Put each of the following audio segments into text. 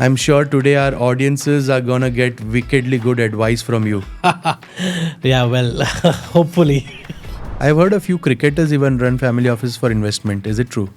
I'm sure today our audiences are gonna get wickedly good advice from you. Yeah, well, hopefully. I've heard a few cricketers even run family office for investment. Is it true?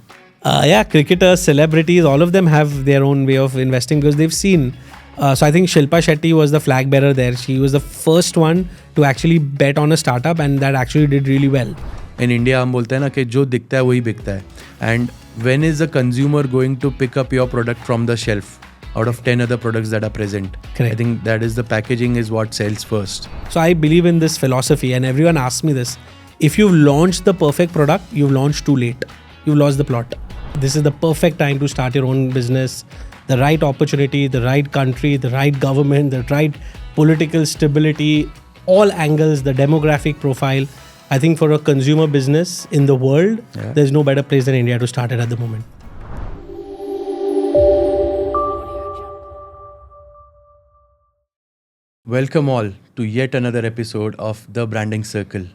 Yeah, cricketers, celebrities, all of them have their own way of investing because they've seen. So I think Shilpa Shetty was the flag bearer there. She was the first one to actually bet on a startup and that actually did really well. In India हम बोलते हैं ना कि जो दिखता है वही बिकता है. And when is a consumer going to pick up your product from the shelf out of 10 other products that are present? Correct. I think that is the packaging is what sells first. So I believe in this philosophy and everyone asks me this. If you've launched the perfect product, you've launched too late. You've lost the plot. This is the perfect time to start your own business. The right opportunity, the right country, the right government, the right political stability, all angles, the demographic profile. I think for a consumer business in the world, there's no better place than India to start it at the moment. Welcome all to yet another episode of The Branding Circle,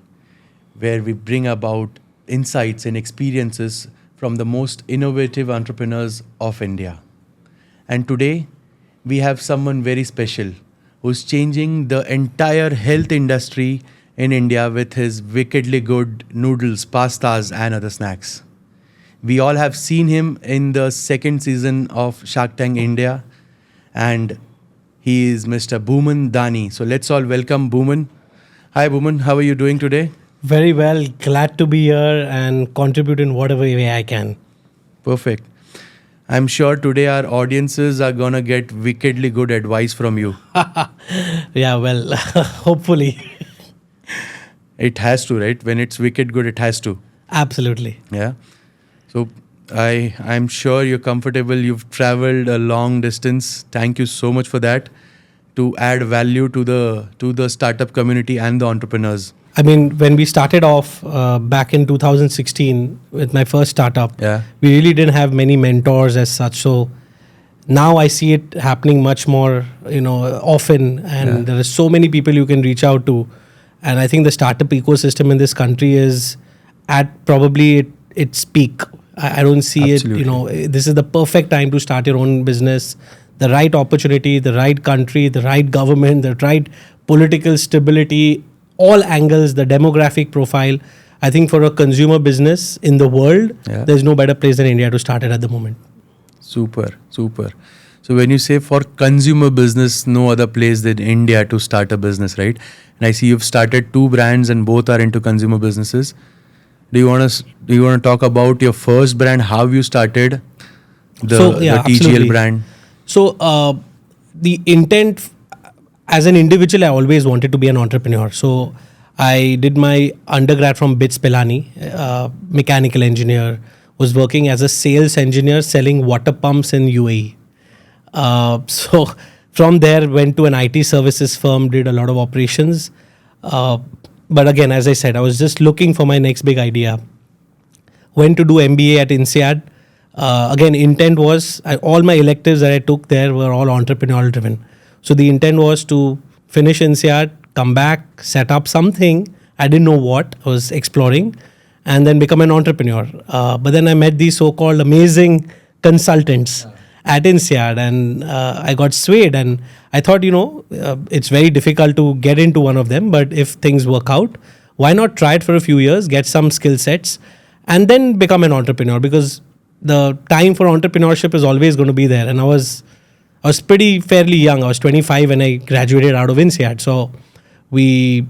where we bring about insights and experiences from the most innovative entrepreneurs of India. And today, we have someone very special who's changing the entire health industry in India with his wickedly good noodles, pastas, and other snacks. We all have seen him in the second season of Shark Tank India, and he is Mr. Bhuman Dani. So let's all welcome Bhuman. Hi Bhuman, how are you doing today? Very well. Glad to be here and contribute in whatever way I can. Perfect. I'm sure today our audiences are gonna get wickedly good advice from you. Yeah, well, hopefully. It has to, right? When it's wicked good, it has to. Absolutely. Yeah. So I'm sure you're comfortable. You've traveled a long distance. Thank you so much for that. To add value to the startup community and the entrepreneurs. I mean, when we started off back in 2016 with my first startup, we really didn't have many mentors as such. So now I see it happening much more, often, and there are so many people you can reach out to. And I think the startup ecosystem in this country is at probably its peak. I don't see Absolutely. it, this is the perfect time to start your own business. The right opportunity, the right country, the right government, the right political stability, all angles, the demographic profile. I think for a consumer business in the world, there's no better place than India to start it at the moment. Super. So when you say for consumer business, no other place than India to start a business, right? And I see you've started 2 brands and both are into consumer businesses. Do you want to talk about your first brand, how you started the TGL absolutely. brand? So the intent, as an individual, I always wanted to be an entrepreneur. So I did my undergrad from BITS Pilani, mechanical engineer, was working as a sales engineer selling water pumps in UAE. So from there, went to an IT services firm, did a lot of operations. But again, as I said, I was just looking for my next big idea. Went to do MBA at INSEAD. Again, intent was, all my electives that I took there were all entrepreneurial driven. So the intent was to finish INSEAD, come back, set up something. I didn't know what, I was exploring, and then become an entrepreneur. But then I met these so-called amazing consultants at INSEAD, and I got swayed, and I thought, it's very difficult to get into one of them, but if things work out, why not try it for a few years, get some skill sets, and then become an entrepreneur, because the time for entrepreneurship is always going to be there. And I was pretty fairly young. I was 25 when I graduated out of INSEAD. So we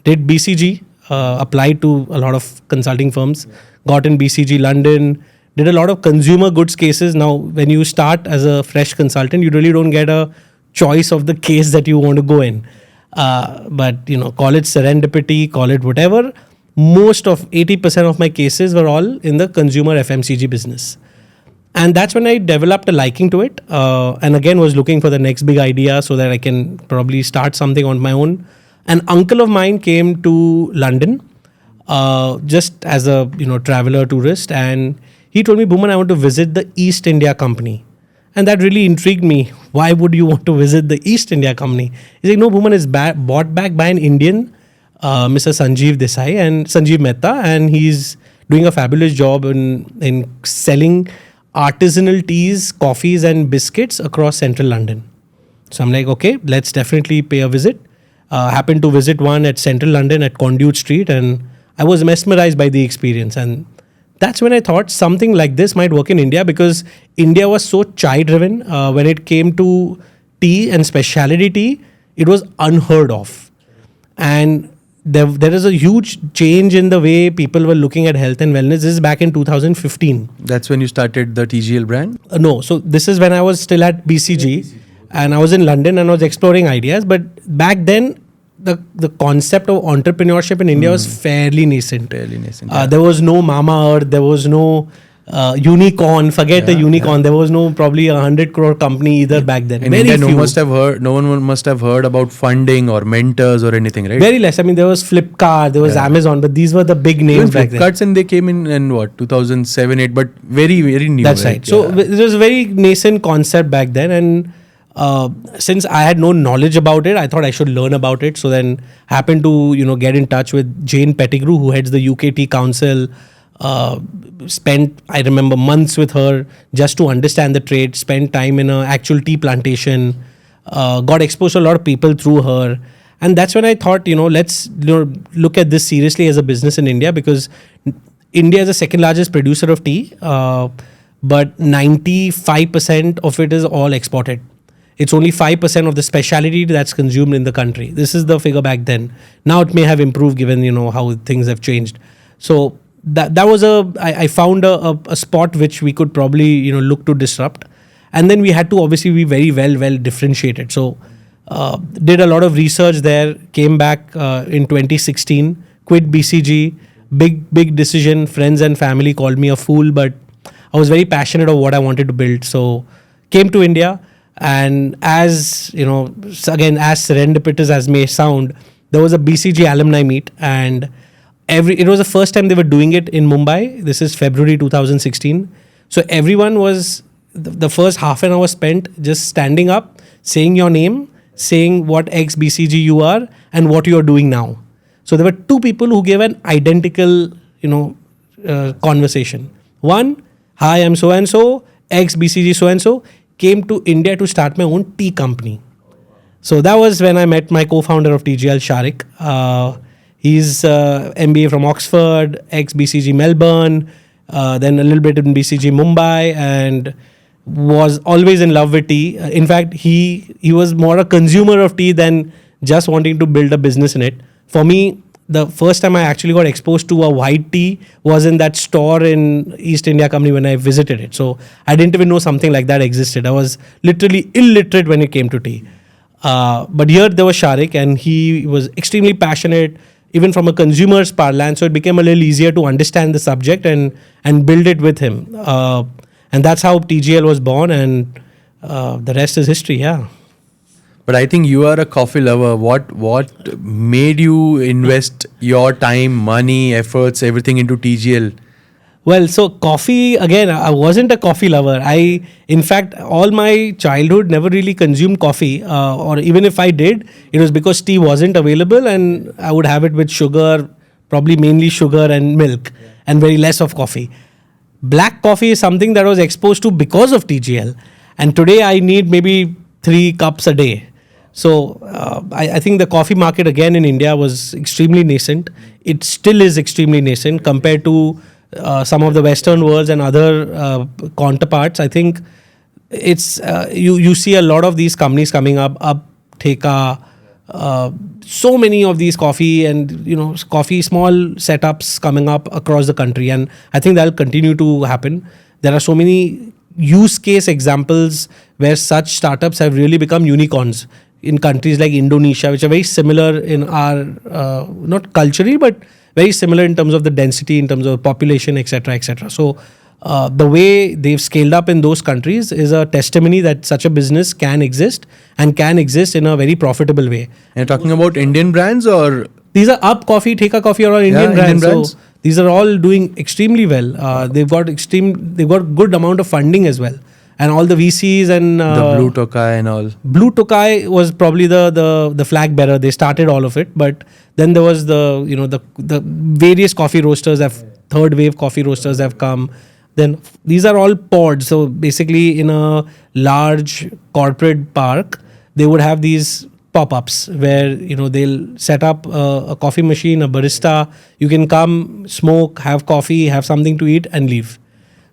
did BCG, applied to a lot of consulting firms, got in BCG London, did a lot of consumer goods cases. Now, when you start as a fresh consultant, you really don't get a choice of the case that you want to go in. But, call it serendipity, call it whatever. Most of 80% of my cases were all in the consumer FMCG business. And that's when I developed a liking to it. And again, was looking for the next big idea so that I can probably start something on my own. An uncle of mine came to London just as a traveler, tourist. And he told me, Bhuman, I want to visit the East India Company. And that really intrigued me. Why would you want to visit the East India Company? He's like, no, Bhuman is bought back by an Indian, Mr. Sanjeev Mehta, and he's doing a fabulous job in selling artisanal teas, coffees, and biscuits across central London. So I'm like, okay, let's definitely pay a visit. Happened to visit one at central London at Conduit Street, and I was mesmerized by the experience. And that's when I thought something like this might work in India, because India was so chai driven. When it came to tea and specialty tea, it was unheard of. And there is a huge change in the way people were looking at health and wellness. This is back in 2015. That's when you started the TGL brand? No, so this is when I was still at BCG, and I was in London and I was exploring ideas. But back then, the concept of entrepreneurship in India was fairly nascent. Fairly nascent. There was no Mama Earth, there was no unicorn. Forget the unicorn. There was no probably 100 crore company either back then. In India, no one must have heard about funding or mentors or anything, right? Very less. I mean, there was Flipkart, there was Amazon, but these were the big names back then. Flipkarts, and they came in what, 2007, 8, but very, very new. That's right. So it was a very nascent concept back then, and since I had no knowledge about it, I thought I should learn about it. So then happened to get in touch with Jane Pettigrew, who heads the UK Tea Council. Spent, I remember, months with her just to understand the trade. Spent time in an actual tea plantation. Got exposed to a lot of people through her, and that's when I thought, let's look at this seriously as a business in India, because India is the second largest producer of tea, but 95% of it is all exported. It's only 5% of the specialty that's consumed in the country. This is the figure back then. Now it may have improved given how things have changed. So that was I found a spot which we could probably look to disrupt, and then we had to obviously be very well differentiated. So did a lot of research there. Came back in 2016. Quit BCG. Big decision. Friends and family called me a fool, but I was very passionate of what I wanted to build. So came to India. And as again, as serendipitous as may sound, there was a BCG alumni meet, and it was the first time they were doing it in Mumbai. This is February 2016. So everyone was, the first half an hour spent just standing up, saying your name, saying what ex BCG you are, and what you are doing now. So there were two people who gave an identical, conversation. One, hi, I'm so and so, ex BCG so and so. Came to India to start my own tea company. So that was when I met my co-founder of TGL, Sharik. He's MBA from Oxford, ex-BCG Melbourne, then a little bit in BCG Mumbai, and was always in love with tea. In fact, he was more a consumer of tea than just wanting to build a business in it. For me, the first time I actually got exposed to a white tea was in that store in East India Company when I visited it. So I didn't even know something like that existed. I was literally illiterate when it came to tea. But here there was Sharik, and he was extremely passionate, even from a consumer's parlance. So it became a little easier to understand the subject and build it with him. And that's how TGL was born, and the rest is history, yeah. But I think you are a coffee lover. What made you invest your time, money, efforts, everything into TGL? Well, so coffee, again, I wasn't a coffee lover. In fact, all my childhood never really consumed coffee. Or even if I did, it was because tea wasn't available, and I would have it with sugar, probably mainly sugar and milk, and very less of coffee. Black coffee is something that I was exposed to because of TGL. And today I need maybe 3 cups a day. So I think the coffee market again in India was extremely nascent. It still is extremely nascent compared to some of the Western worlds and other counterparts. I think it's you see a lot of these companies coming up, Theka, so many of these coffee and coffee small setups coming up across the country, and I think that'll continue to happen. There are so many use case examples where such startups have really become unicorns in countries like Indonesia, which are very similar in our, not culturally, but very similar in terms of the density, in terms of population, etc., etc. So the way they've scaled up in those countries is a testimony that such a business can exist, and can exist in a very profitable way. And you're talking about Indian brands, or? These are Up Coffee, Theka Coffee are all Indian brands. So these are all doing extremely well. They've got good amount of funding as well. And all the VCs and the Blue Tokai and all. Blue Tokai was probably the flag bearer. They started all of it, but then there was the various coffee roasters third wave coffee roasters have come. Then these are all pods. So basically, in a large corporate park, they would have these pop-ups where they'll set up a coffee machine, a barista. You can come, smoke, have coffee, have something to eat, and leave.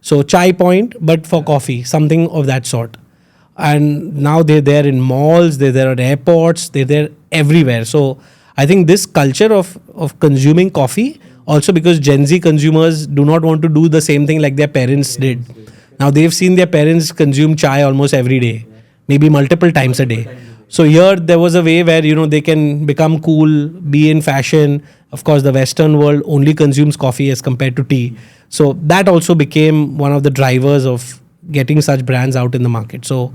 So chai point, but for coffee, something of that sort. And now they're there in malls, they're there at airports, they're there everywhere. So I think this culture of consuming coffee, also because Gen Z consumers do not want to do the same thing like their parents did. Now they've seen their parents consume chai almost every day, maybe multiple times a day. So here there was a way where they can become cool, be in fashion. Of course, the Western world only consumes coffee as compared to tea. So that also became one of the drivers of getting such brands out in the market. So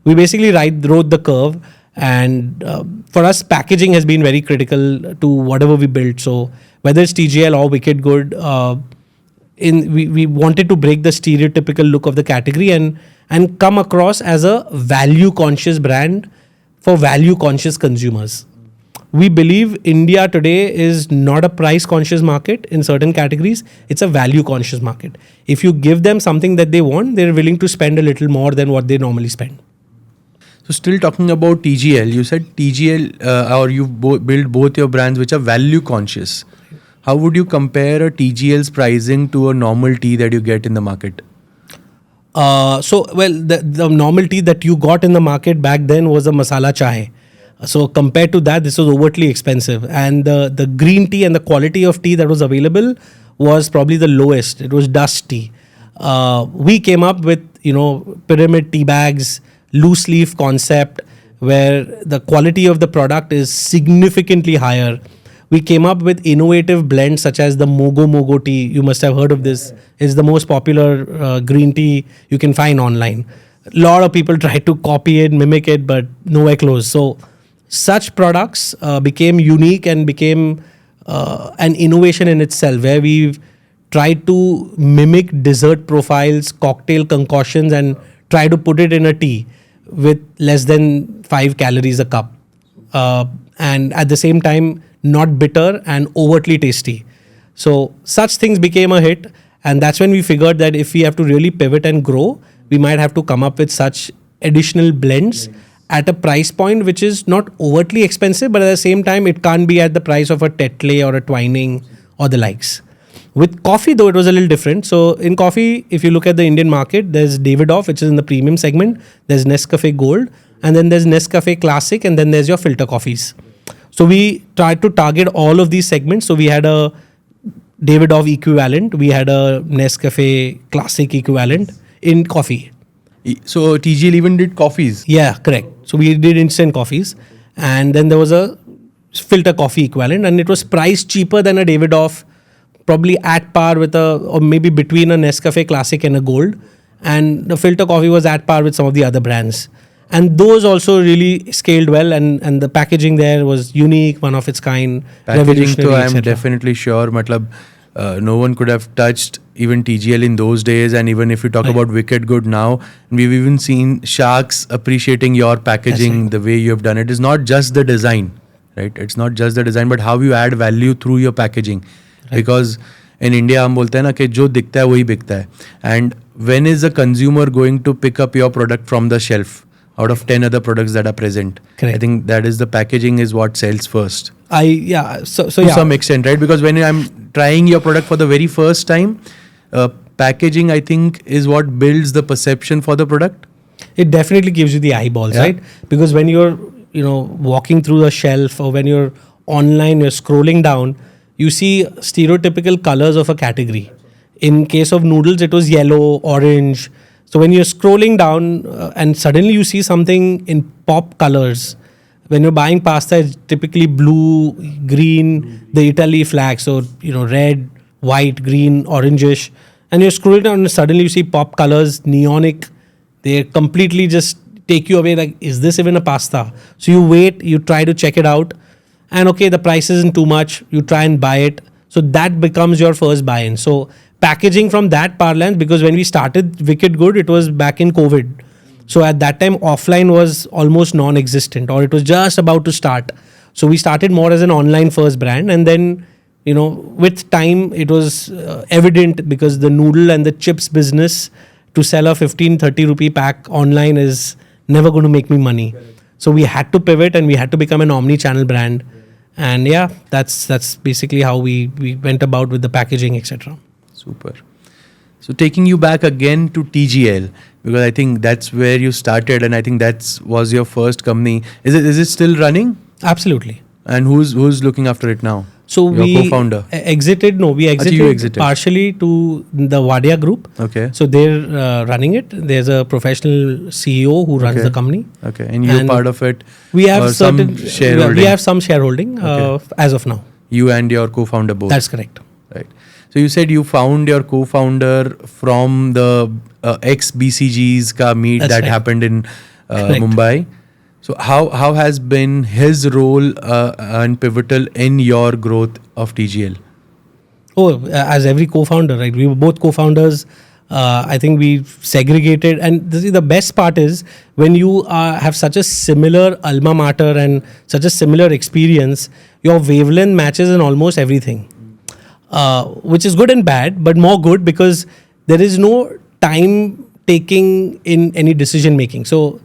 we basically rode the curve, and for us, packaging has been very critical to whatever we built. So whether it's TGL or Wicked Good, we wanted to break the stereotypical look of the category and come across as a value conscious brand for value conscious consumers. We believe India today is not a price conscious market in certain categories. It's a value conscious market. If you give them something that they want, they're willing to spend a little more than what they normally spend. So still talking about TGL, you said TGL or you build both your brands which are value conscious. How would you compare a TGL's pricing to a normal tea that you get in the market? The normal tea that you got in the market back then was a masala chai. So compared to that, this was overtly expensive. And the green tea and the quality of tea that was available was probably the lowest. It was dust tea. We came up with, pyramid tea bags, loose leaf concept, where the quality of the product is significantly higher. We came up with innovative blends such as the Mogo tea. You must have heard of this. It's the most popular green tea you can find online. A lot of people tried to copy it, mimic it, but nowhere close. So such products became unique and became an innovation in itself, where we've tried to mimic dessert profiles, cocktail concoctions, and try to put it in a tea with less than 5 calories a cup. And at the same time, not bitter and overtly tasty. So such things became a hit. And that's when we figured that if we have to really pivot and grow, we might have to come up with such additional blends at a price point which is not overtly expensive, but at the same time, it can't be at the price of a Tetley or a Twining or the likes. With coffee, though, it was a little different. So in coffee, if you look at the Indian market, there's Davidoff, which is in the premium segment. There's Nescafe Gold, and then there's Nescafe Classic, and then there's your filter coffees. So we tried to target all of these segments. So we had a Davidoff equivalent, we had a Nescafe Classic equivalent in coffee. So TGL even did coffees? Yeah, correct. So we did instant coffees, and then there was a filter coffee equivalent, and it was priced cheaper than a Davidoff, probably at par with or maybe between a Nescafe Classic and a Gold, and the filter coffee was at par with some of the other brands. And those also really scaled well, and the packaging there was unique, one of its kind, packaging. So I'm definitely sure, no one could have touched even TGL in those days. And even if you talk about Wicked Good now, we've even seen sharks appreciating your packaging, the way you have done it. It's not just the design, right? It's not just the design, but how you add value through your packaging. Right. Because in India, हम बोलते हैं ना कि जो दिखता है वही बिकता है. And when is a consumer going to pick up your product from the shelf out of 10 other products that are present? Correct. I think that is the packaging is what sells first. So to some extent, right? Because when I'm trying your product for the very first time, packaging, I think, is what builds the perception for the product. It definitely gives you the eyeballs, right? Because when you're, walking through the shelf, or when you're online, you're scrolling down, you see stereotypical colors of a category. In case of noodles, it was yellow, orange. So when you're scrolling down and suddenly you see something in pop colors, when you're buying pasta, it's typically blue, green, the Italy flag. So, red, white, green, orangish. And you're scrolling down and suddenly you see pop colors, neonic. They completely just take you away. Like, is this even a pasta? So you wait, you try to check it out. And okay, the price isn't too much. You try and buy it. So that becomes your first buy-in. So packaging from that parlance, because when we started Wicked Good, it was back in COVID. So at that time, offline was almost non-existent, or it was just about to start. So we started more as an online first brand, and then with time it was evident, because the noodle and the chips business, to sell a 15-30 rupee pack online is never going to make me money. So we had to pivot and we had to become an omni-channel brand. And yeah, that's basically how we went about with the packaging, etc. Super. So taking you back again to TGL, because I think that's where you started, and I think that was your first company. Is it still running? Absolutely. And who's looking after it now? So your we co-founder. We exited partially to the Wadia Group. Okay. So they're running it. There's a professional CEO who runs the company. Okay. And you're part of it. We have some shareholding. We have some shareholding as of now. You and your co-founder both. That's correct. Right. So you said you found your co-founder from the ex-BCG's ka meet that happened in Mumbai. So how has been his role and pivotal in your growth of TGL? Oh, as every co-founder, right? We were both co-founders. I think we segregated, and the best part is when you have such a similar alma mater and such a similar experience, your wavelength matches in almost everything, which is good and bad, but more good because there is no time taking in any decision making. So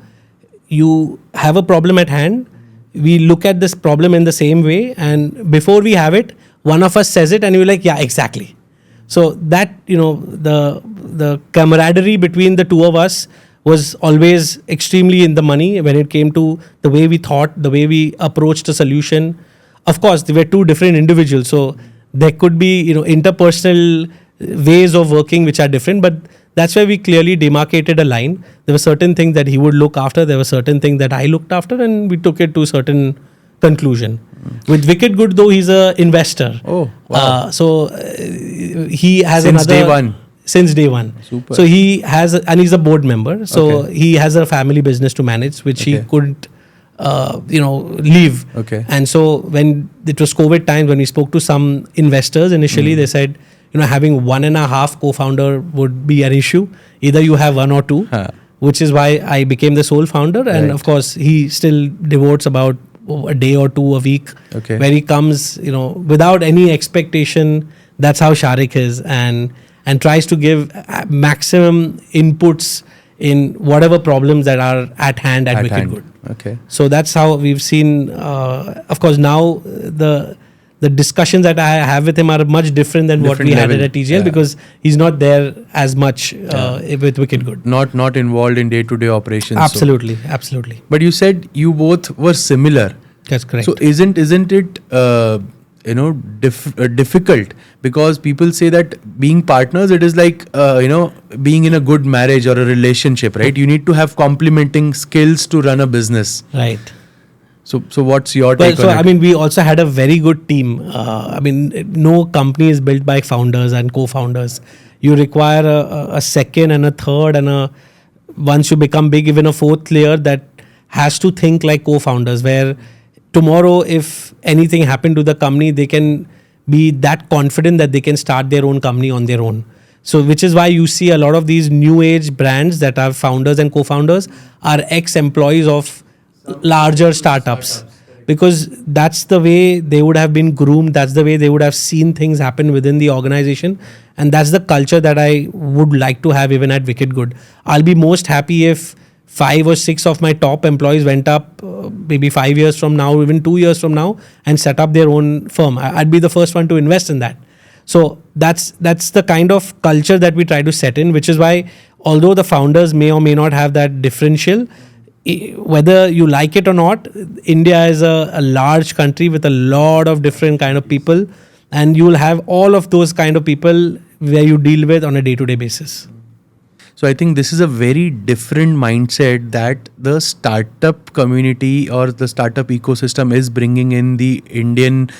you have a problem at hand, we look at this problem in the same way, and before we have it, one of us says it and you're like, yeah, exactly. So that, the camaraderie between the two of us was always extremely in the money when it came to the way we thought, the way we approached a solution. Of course, they were two different individuals, so there could be, interpersonal ways of working which are different, but that's where we clearly demarcated a line. There were certain things that he would look after, there were certain things that I looked after, and we took it to a certain conclusion. With Wicked Gud, though, he's an investor. Oh, wow. He has Since day one. Since day one. Super. So he has, and he's a board member. So he has a family business to manage, which he couldn't, leave. Okay. And so when it was COVID times, when we spoke to some investors initially, they said, having 1.5 co-founder would be an issue. Either you have one or two, which is why I became the sole founder. And of course, he still devotes about a day or two a week where he comes, without any expectation. That's how Sharik is, and tries to give maximum inputs in whatever problems that are at hand at Wicked Gud. Okay. So that's how we've seen. Of course, now the discussions that I have with him are much different than what we had at TGL, because he's not there as much with Wicked Gud. Not involved in day-to-day operations. Absolutely. But you said you both were similar. That's correct. So isn't it difficult, because people say that being partners, it is like being in a good marriage or a relationship, right? You need to have complementing skills to run a business. Right. So what's your take on it? We also had a very good team. No company is built by founders and co-founders. You require a second and a third, and once you become big, even a fourth layer that has to think like co-founders, where tomorrow, if anything happened to the company, they can be that confident that they can start their own company on their own. So which is why you see a lot of these new age brands that are founders and co-founders are ex-employees of larger startups, because that's the way they would have been groomed, that's the way they would have seen things happen within the organization, and that's the culture that I would like to have even at Wicked Gud. I'll be most happy if 5 or 6 of my top employees went up maybe 5 years from now, even 2 years from now, and set up their own firm. I'd be the first one to invest in that. So that's the kind of culture that we try to set in, which is why, although the founders may or may not have that differential, whether you like it or not, India is a large country with a lot of different kind of people, and you will have all of those kind of people where you deal with on a day-to-day basis. So I think this is a very different mindset that the startup community or the startup ecosystem is bringing in the Indian,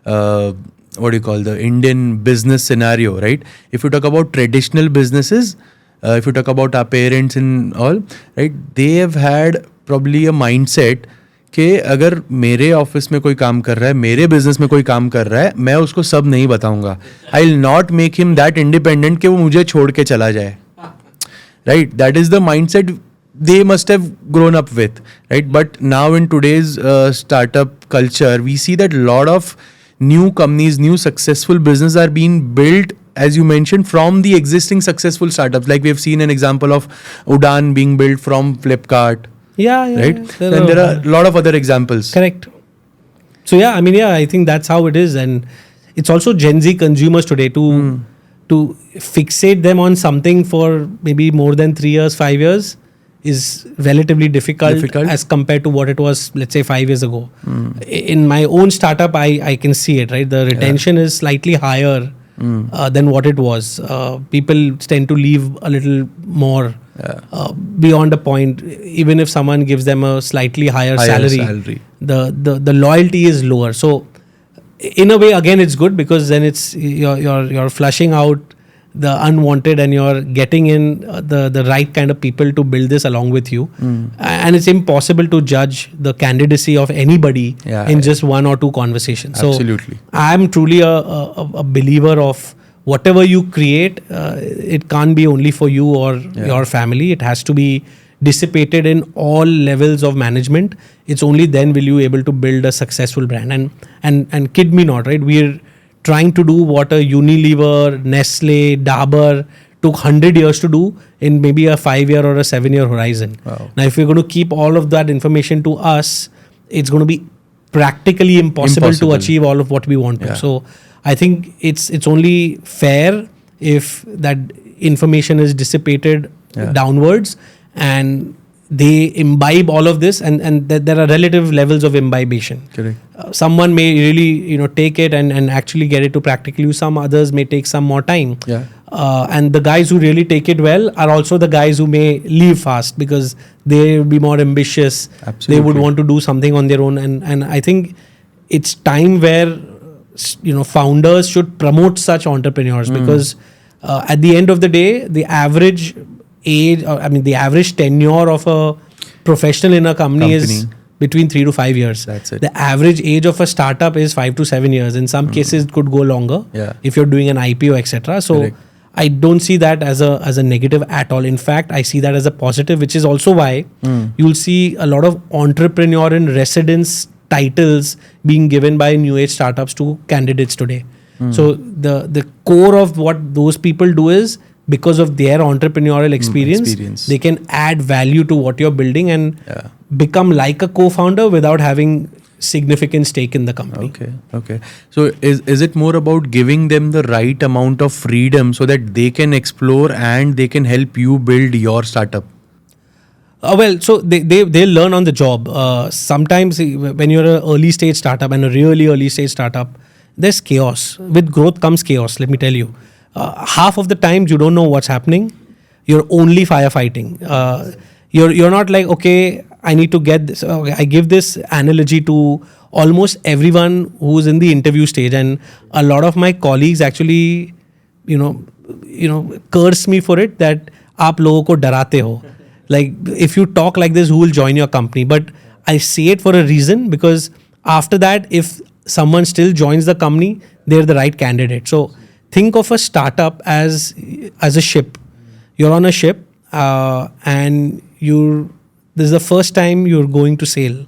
the Indian business scenario, right? If you talk about traditional businesses, if you talk about our parents and all, right, they have had probably a mindset कि अगर मेरे office में कोई काम कर रहा है, मेरे बिजनेस में कोई काम कर रहा है, मैं उसको सब नहीं बताऊंगा. I will not make him that independent कि वो मुझे छोड़ के चला जाए. Right, that is the mindset they must have grown up with, right? But now in today's startup culture, we see that a lot of new companies, new successful business are being built, as you mentioned, from the existing successful startups. Like we have seen an example of Udan being built from Flipkart, Yeah, right? yeah. And there are a lot of other examples. Correct. So yeah, I mean, yeah, I think that's how it is, and it's also Gen Z consumers today to fixate them on something for maybe more than 3 years, 5 years is relatively difficult as compared to what it was, let's say, 5 years ago. In my own startup, I can see it, right? The retention is slightly higher than what it was. People tend to leave a little more beyond a point. Even if someone gives them a slightly higher salary, the loyalty is lower. So in a way, again, it's good because then it's you're flushing out the unwanted and you're getting in the right kind of people to build this along with you. And it's impossible to judge the candidacy of anybody in just one or two conversations. Absolutely. So I'm truly a believer of whatever you create, it can't be only for you or your family. It has to be dissipated in all levels of management. It's only then will you able to build a successful brand. And kid me not, right? We're trying to do what a Unilever, Nestle, Dabur took 100 years to do in maybe a 5-year or a 7-year horizon. Wow. Now, if we're going to keep all of that information to us, it's going to be practically impossible to achieve all of what we want to. So I think it's only fair if that information is dissipated downwards and they imbibe all of this, and there are relative levels of imbibation. Correct. Someone may really take it and actually get it to practical use. Some others may take some more time. And the guys who really take it well are also the guys who may leave fast because they will be more ambitious. Absolutely. They would want to do something on their own, and I think it's time where founders should promote such entrepreneurs because at the end of the day, the average age, the average tenure of a professional in a company is between 3 to 5 years. That's it. The average age of a startup is 5 to 7 years. In some cases, it could go longer if you're doing an IPO, etc. So Correct. I don't see that as a negative at all. In fact, I see that as a positive, which is also why you'll see a lot of entrepreneur in residence titles being given by new age startups to candidates today. So the core of what those people do is, because of their entrepreneurial experience, they can add value to what you're building and become like a co-founder without having significant stake in the company. Okay. So is it more about giving them the right amount of freedom so that they can explore and they can help you build your startup? So they'll learn on the job. Sometimes when you're an early stage startup and a really early stage startup, there's chaos. With growth comes chaos, let me tell you. Half of the times you don't know what's happening. You're only firefighting. You're not like, okay, I need to get this. Okay, I give this analogy to almost everyone who's in the interview stage, and a lot of my colleagues actually, curse me for it that aap logo ko darate ho. Like, if you talk like this, who will join your company? But I say it for a reason, because after that, if someone still joins the company, they're the right candidate. So think of a startup as a ship. You're on a ship and this is the first time you're going to sail.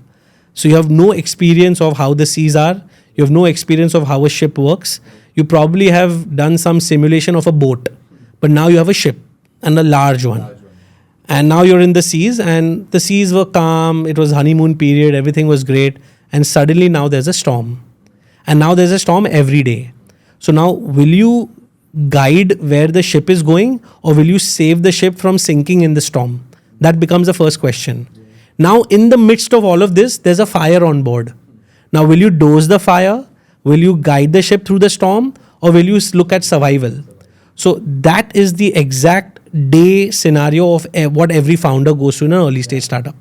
So you have no experience of how the seas are. You have no experience of how a ship works. You probably have done some simulation of a boat, but now you have a ship, and a large one. And now you're in the seas, and the seas were calm. It was honeymoon period. Everything was great. And suddenly now there's a storm. And now there's a storm every day. So now, will you guide where the ship is going, or will you save the ship from sinking in the storm? That becomes the first question. Now, in the midst of all of this, there's a fire on board. Now, will you douse the fire? Will you guide the ship through the storm, or will you look at survival? So that is the exact day scenario of what every founder goes through in an early stage startup.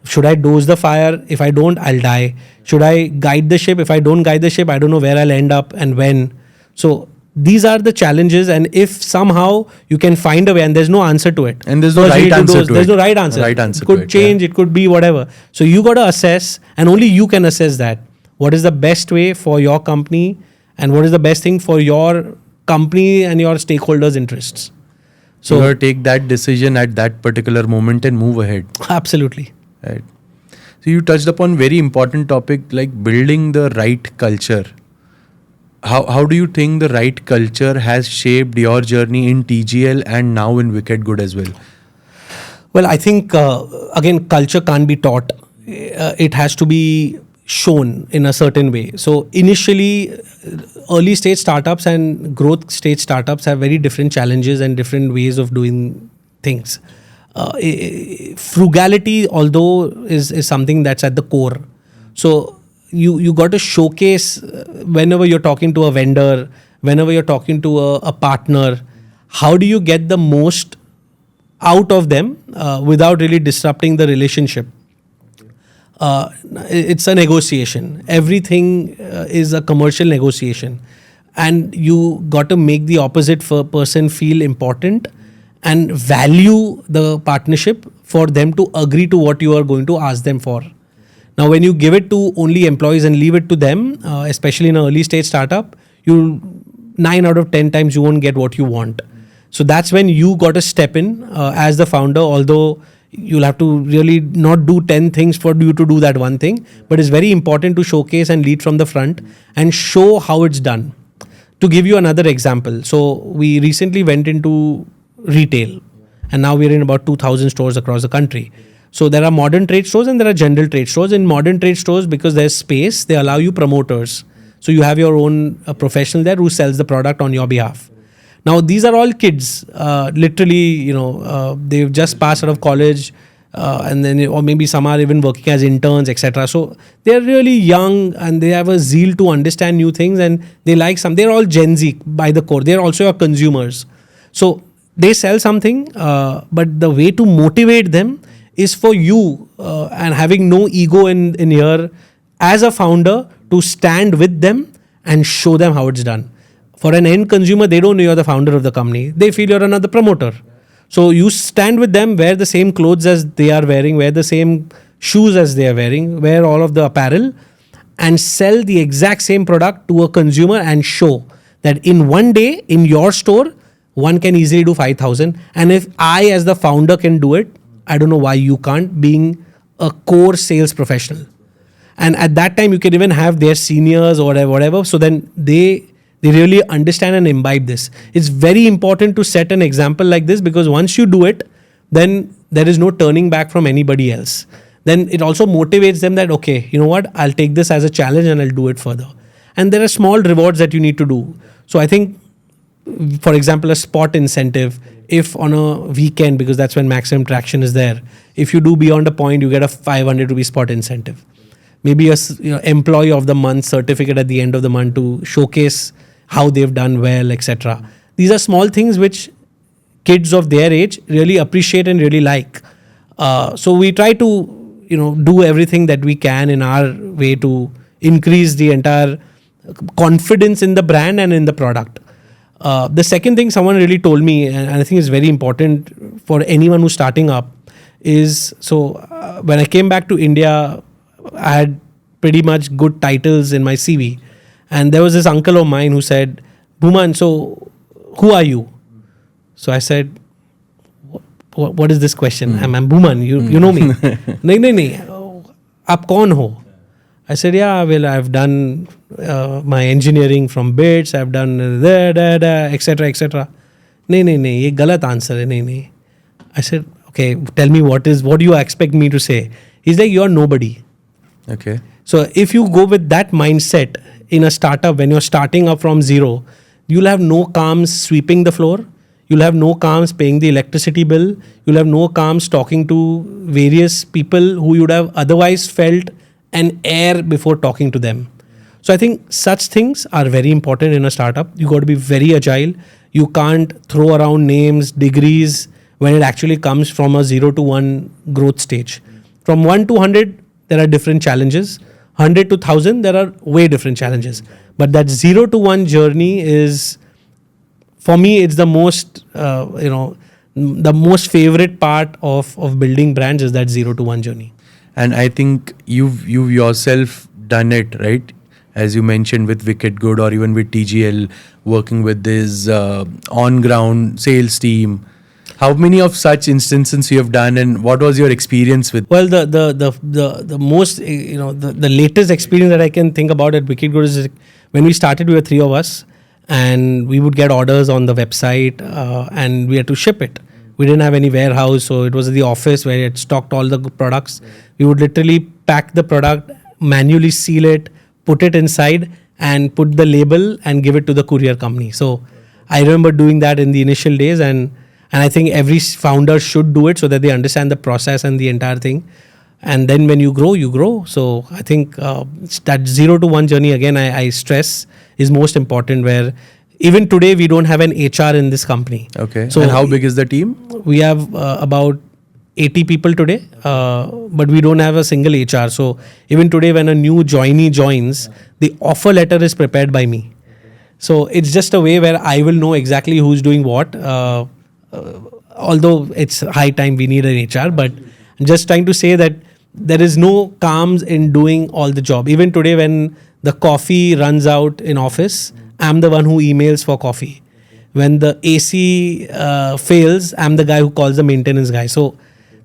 Should I douse the fire? If I don't, I'll die. Should I guide the ship? If I don't guide the ship, I don't know where I'll end up and when. So these are the challenges, and if somehow you can find a way, and there's no answer to it. And there's no right answer to it. There's no right answer. It could change, it could be whatever. So you got to assess, and only you can assess that. What is the best way for your company, and what is the best thing for your company and your stakeholders' interests. So you got to take that decision at that particular moment and move ahead. Absolutely. Right. So you touched upon very important topic like building the right culture. how do you think the right culture has shaped your journey in TGL and now in Wicked Good as well? Well, I think, again, culture can't be taught. It has to be shown in a certain way. So initially, early stage startups and growth stage startups have very different challenges and different ways of doing things. Frugality, although, is something that's at the core. So you got to showcase, whenever you're talking to a vendor, whenever you're talking to a partner, how do you get the most out of them without really disrupting the relationship. It's a negotiation. Everything is a commercial negotiation, and you got to make the opposite person feel important and value the partnership for them to agree to what you are going to ask them for. Now, when you give it to only employees and leave it to them, especially in an early stage startup, 9 out of 10 times you won't get what you want. So that's when you got to step in as the founder, although you'll have to really not do 10 things for you to do that one thing. But it's very important to showcase and lead from the front and show how it's done. To give you another example, so we recently went into retail, and now we're in about 2,000 stores across the country. So there are modern trade stores and there are general trade stores. In modern trade stores, because there's space, they allow you promoters. So you have your own professional there who sells the product on your behalf. Now, these are all kids, literally, they've just passed out of college, and then, or maybe some are even working as interns, etc. So they're really young and they have a zeal to understand new things, and they like they're all Gen Z by the core. They're also your consumers. So they sell something, but the way to motivate them is for you, and having no ego in here, as a founder, to stand with them and show them how it's done. For an end consumer, they don't know you're the founder of the company. They feel you're another promoter. So you stand with them, wear the same clothes as they are wearing, wear the same shoes as they are wearing, wear all of the apparel, and sell the exact same product to a consumer and show that in one day in your store, one can easily do 5,000. And if I, as the founder, can do it, I don't know why you can't, being a core sales professional. And at that time, you can even have their seniors or whatever. So then they really understand and imbibe this. It's very important to set an example like this, because once you do it, then there is no turning back from anybody else. Then it also motivates them that, okay, you know what, I'll take this as a challenge and I'll do it further. And there are small rewards that you need to do. So I think, for example, a spot incentive, if on a weekend, because that's when maximum traction is there, if you do beyond a point, you get a 500 rupee spot incentive. Maybe a employee of the month certificate at the end of the month to showcase how they've done well, etc. These are small things which kids of their age really appreciate and really like. So we try to, do everything that we can in our way to increase the entire confidence in the brand and in the product. The second thing someone really told me, and I think is very important for anyone who's starting up, is when I came back to India, I had pretty much good titles in my CV. And there was this uncle of mine who said, Bhuman, so who are you? So I said, what is this question? I'm Bhuman, you know me. No, aap kaun ho? I said, yeah, well, I've done my engineering from BITS, I've done etc. etc. No, ye galat answer hai, no. I said, okay, tell me what do you expect me to say? He's like, you're nobody. Okay. So if you go with that mindset in a startup, when you're starting up from zero, you'll have no qualms sweeping the floor. You'll have no qualms paying the electricity bill. You'll have no qualms talking to various people who you would have otherwise felt an air before talking to them. So I think such things are very important in a startup. You got to be very agile. You can't throw around names, degrees, when it actually comes from a 0 to 1 growth stage. From 1 to 100, there are different challenges. 100 to 1,000, there are way different challenges. But that 0 to 1 journey is, for me, it's the most, the most favorite part of building brands is that 0 to 1 journey. And I think you've yourself done it, right? As you mentioned with Wicked Good or even with TGL, working with this on-ground sales team. How many of such instances you have done, and what was your experience with? Well, the most, the latest experience that I can think about at Wicked Good is when we started, we were 3 of us, and we would get orders on the website, and we had to ship it. We didn't have any warehouse, so it was at the office where it stocked all the products. We would literally pack the product, manually seal it, put it inside, and put the label and give it to the courier company. So I remember doing that in the initial days, and I think every founder should do it so that they understand the process and the entire thing. And then when you grow, you grow. So I think that 0 to 1 journey, again, I stress, is most important, where even today we don't have an HR in this company. Okay. So and how big is the team? We have about 80 people today, but we don't have a single HR. So even today, when a new joinee joins, the offer letter is prepared by me. So it's just a way where I will know exactly who's doing what. Although it's high time we need an HR, but I'm just trying to say that there is no calms in doing all the job. Even today, when the coffee runs out in office, I'm the one who emails for coffee. When the AC fails, I'm the guy who calls the maintenance guy. So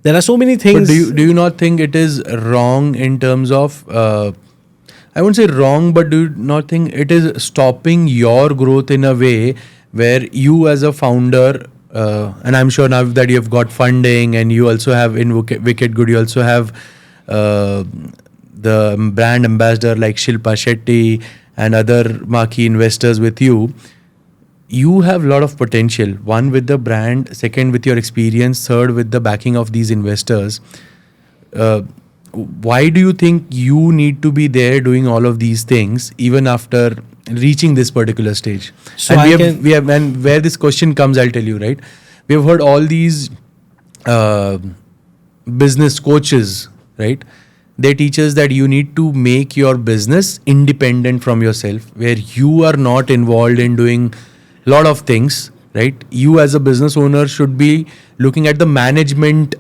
there are so many things. But do you not think it is wrong in terms of, I won't say wrong, but do you not think it is stopping your growth in a way where you as a founder, and I'm sure now that you've got funding and you also have in Wicked Good, you also have the brand ambassador like Shilpa, Shetty and other marquee investors with you. You have a lot of potential. One, with the brand. Second, with your experience. Third, with the backing of these investors. Why do you think you need to be there doing all of these things even after reaching this particular stage? So and we have, and where this question comes, I'll tell you, right? We have heard all these business coaches, right? They teach us that you need to make your business independent from yourself, where you are not involved in doing a lot of things, right? You as a business owner should be looking at the management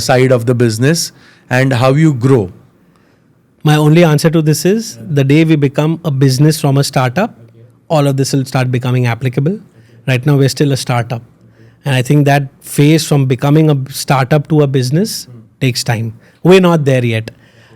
side of the business and how you grow. My only answer to this is, the day we become a business from a startup, all of this will start becoming applicable. Right now, we're still a startup. And I think that phase from becoming a startup to a business takes time. We're not there yet.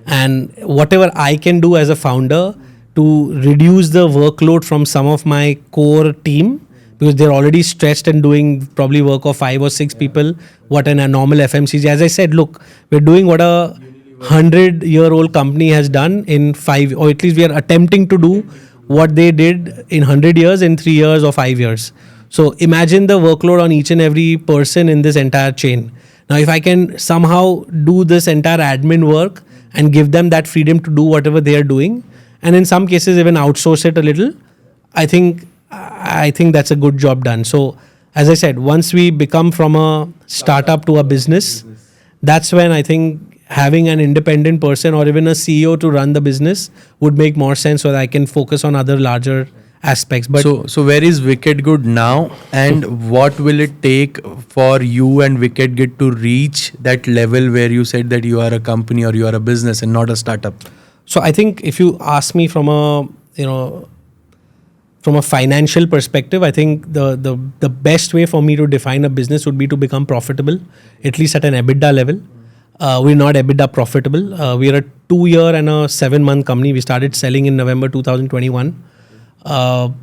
And whatever I can do as a founder to reduce the workload from some of my core team, because they're already stretched and doing probably work of 5 or 6 people, what a normal FMCG. As I said, look, we're doing what a 100-year-old company has done in 5, or at least we are attempting to do what they did in 100 years in 3 years or 5 years. So imagine the workload on each and every person in this entire chain. Now, if I can somehow do this entire admin work and give them that freedom to do whatever they are doing, and in some cases even outsource it a little, I think that's a good job done. So as I said, once we become from a startup to a business, that's when I think having an independent person or even a CEO to run the business would make more sense, so that I can focus on other larger aspects. But so where is Wicked Good now, and what will it take for you and Wicked Good to reach that level where you said that you are a company or you are a business and not a startup? So I think if you ask me from a financial perspective, I think the best way for me to define a business would be to become profitable, at least at an EBITDA level. We're not EBITDA profitable. We are a 2-year and a 7-month company. We started selling in November 2021. So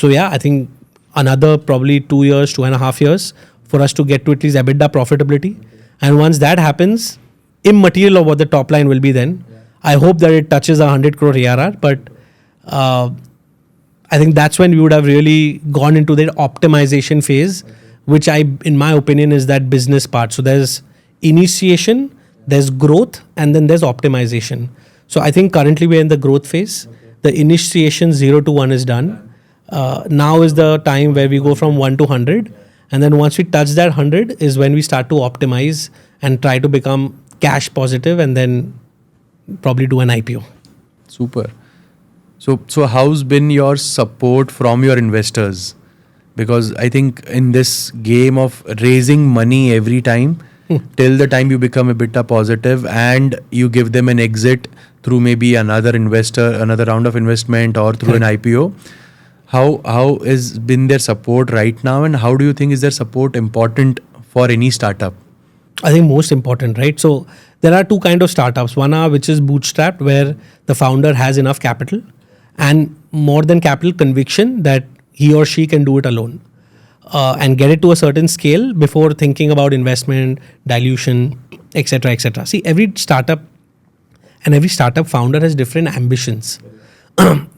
yeah, I think another probably 2 years, 2.5 years for us to get to at least EBITDA profitability. And once that happens, immaterial of what the top line will be then, I hope that it touches 100 crore ARR. But I think that's when we would have really gone into the optimization phase, which in my opinion, is that business part. So there's initiation, there's growth, and then there's optimization. So I think currently we're in the growth phase. The initiation 0 to 1 is done. Now is the time where we go from 1 to 100. And then once we touch that 100 is when we start to optimize and try to become cash positive, and then probably do an IPO. Super. So how's been your support from your investors? Because I think in this game of raising money every time, till the time you become a bit positive and you give them an exit through maybe another investor, another round of investment, or through an IPO, how has been their support right now, and how do you think is their support important for any startup? I think most important, right? So there are 2 kinds of startups. One which is bootstrapped, where the founder has enough capital, and more than capital, conviction that he or she can do it alone. And get it to a certain scale before thinking about investment, dilution, etc., etc. See, every startup and every startup founder has different ambitions.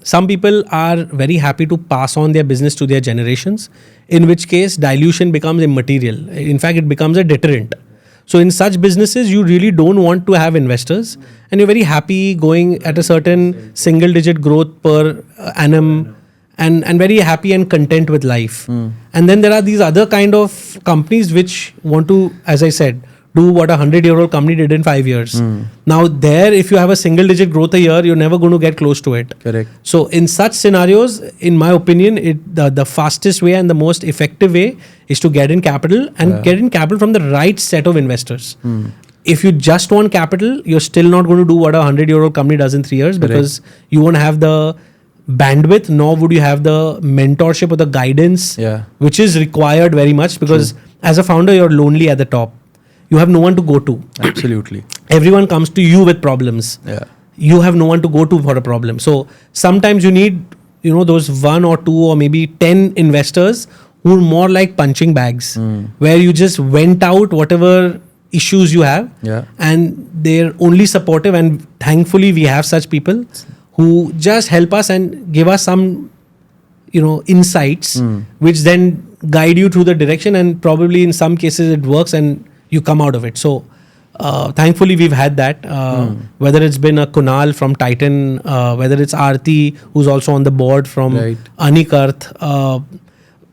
Some people are very happy to pass on their business to their generations, in which case dilution becomes immaterial. In fact, it becomes a deterrent. So in such businesses, you really don't want to have investors, and you're very happy going at a certain single digit growth per annum, and very happy and content with life. And then there are these other kind of companies which want to, as I said, do what a 100-year-old company did in 5 years. Now there, if you have a single digit growth a year, you're never going to get close to it. Correct. So in such scenarios, in my opinion, the fastest way and the most effective way is to get in capital, and get in capital from the right set of investors. If you just want capital, you're still not going to do what a 100-year-old company does in 3 years, because you won't have the bandwidth, nor would you have the mentorship or the guidance, which is required very much, because as a founder, you're lonely at the top. You have no one to go to. Absolutely. Everyone comes to you with problems. You have no one to go to for a problem. So sometimes you need, those 1 or 2 or maybe 10 investors who are more like punching bags, where you just vent out whatever issues you have, and they're only supportive. And thankfully, we have such people who just help us and give us some, insights, which then guide you through the direction. And probably in some cases it works and you come out of it. So thankfully we've had that, whether it's been a Kunal from Titan, whether it's Aarti, who's also on the board from Anikarth.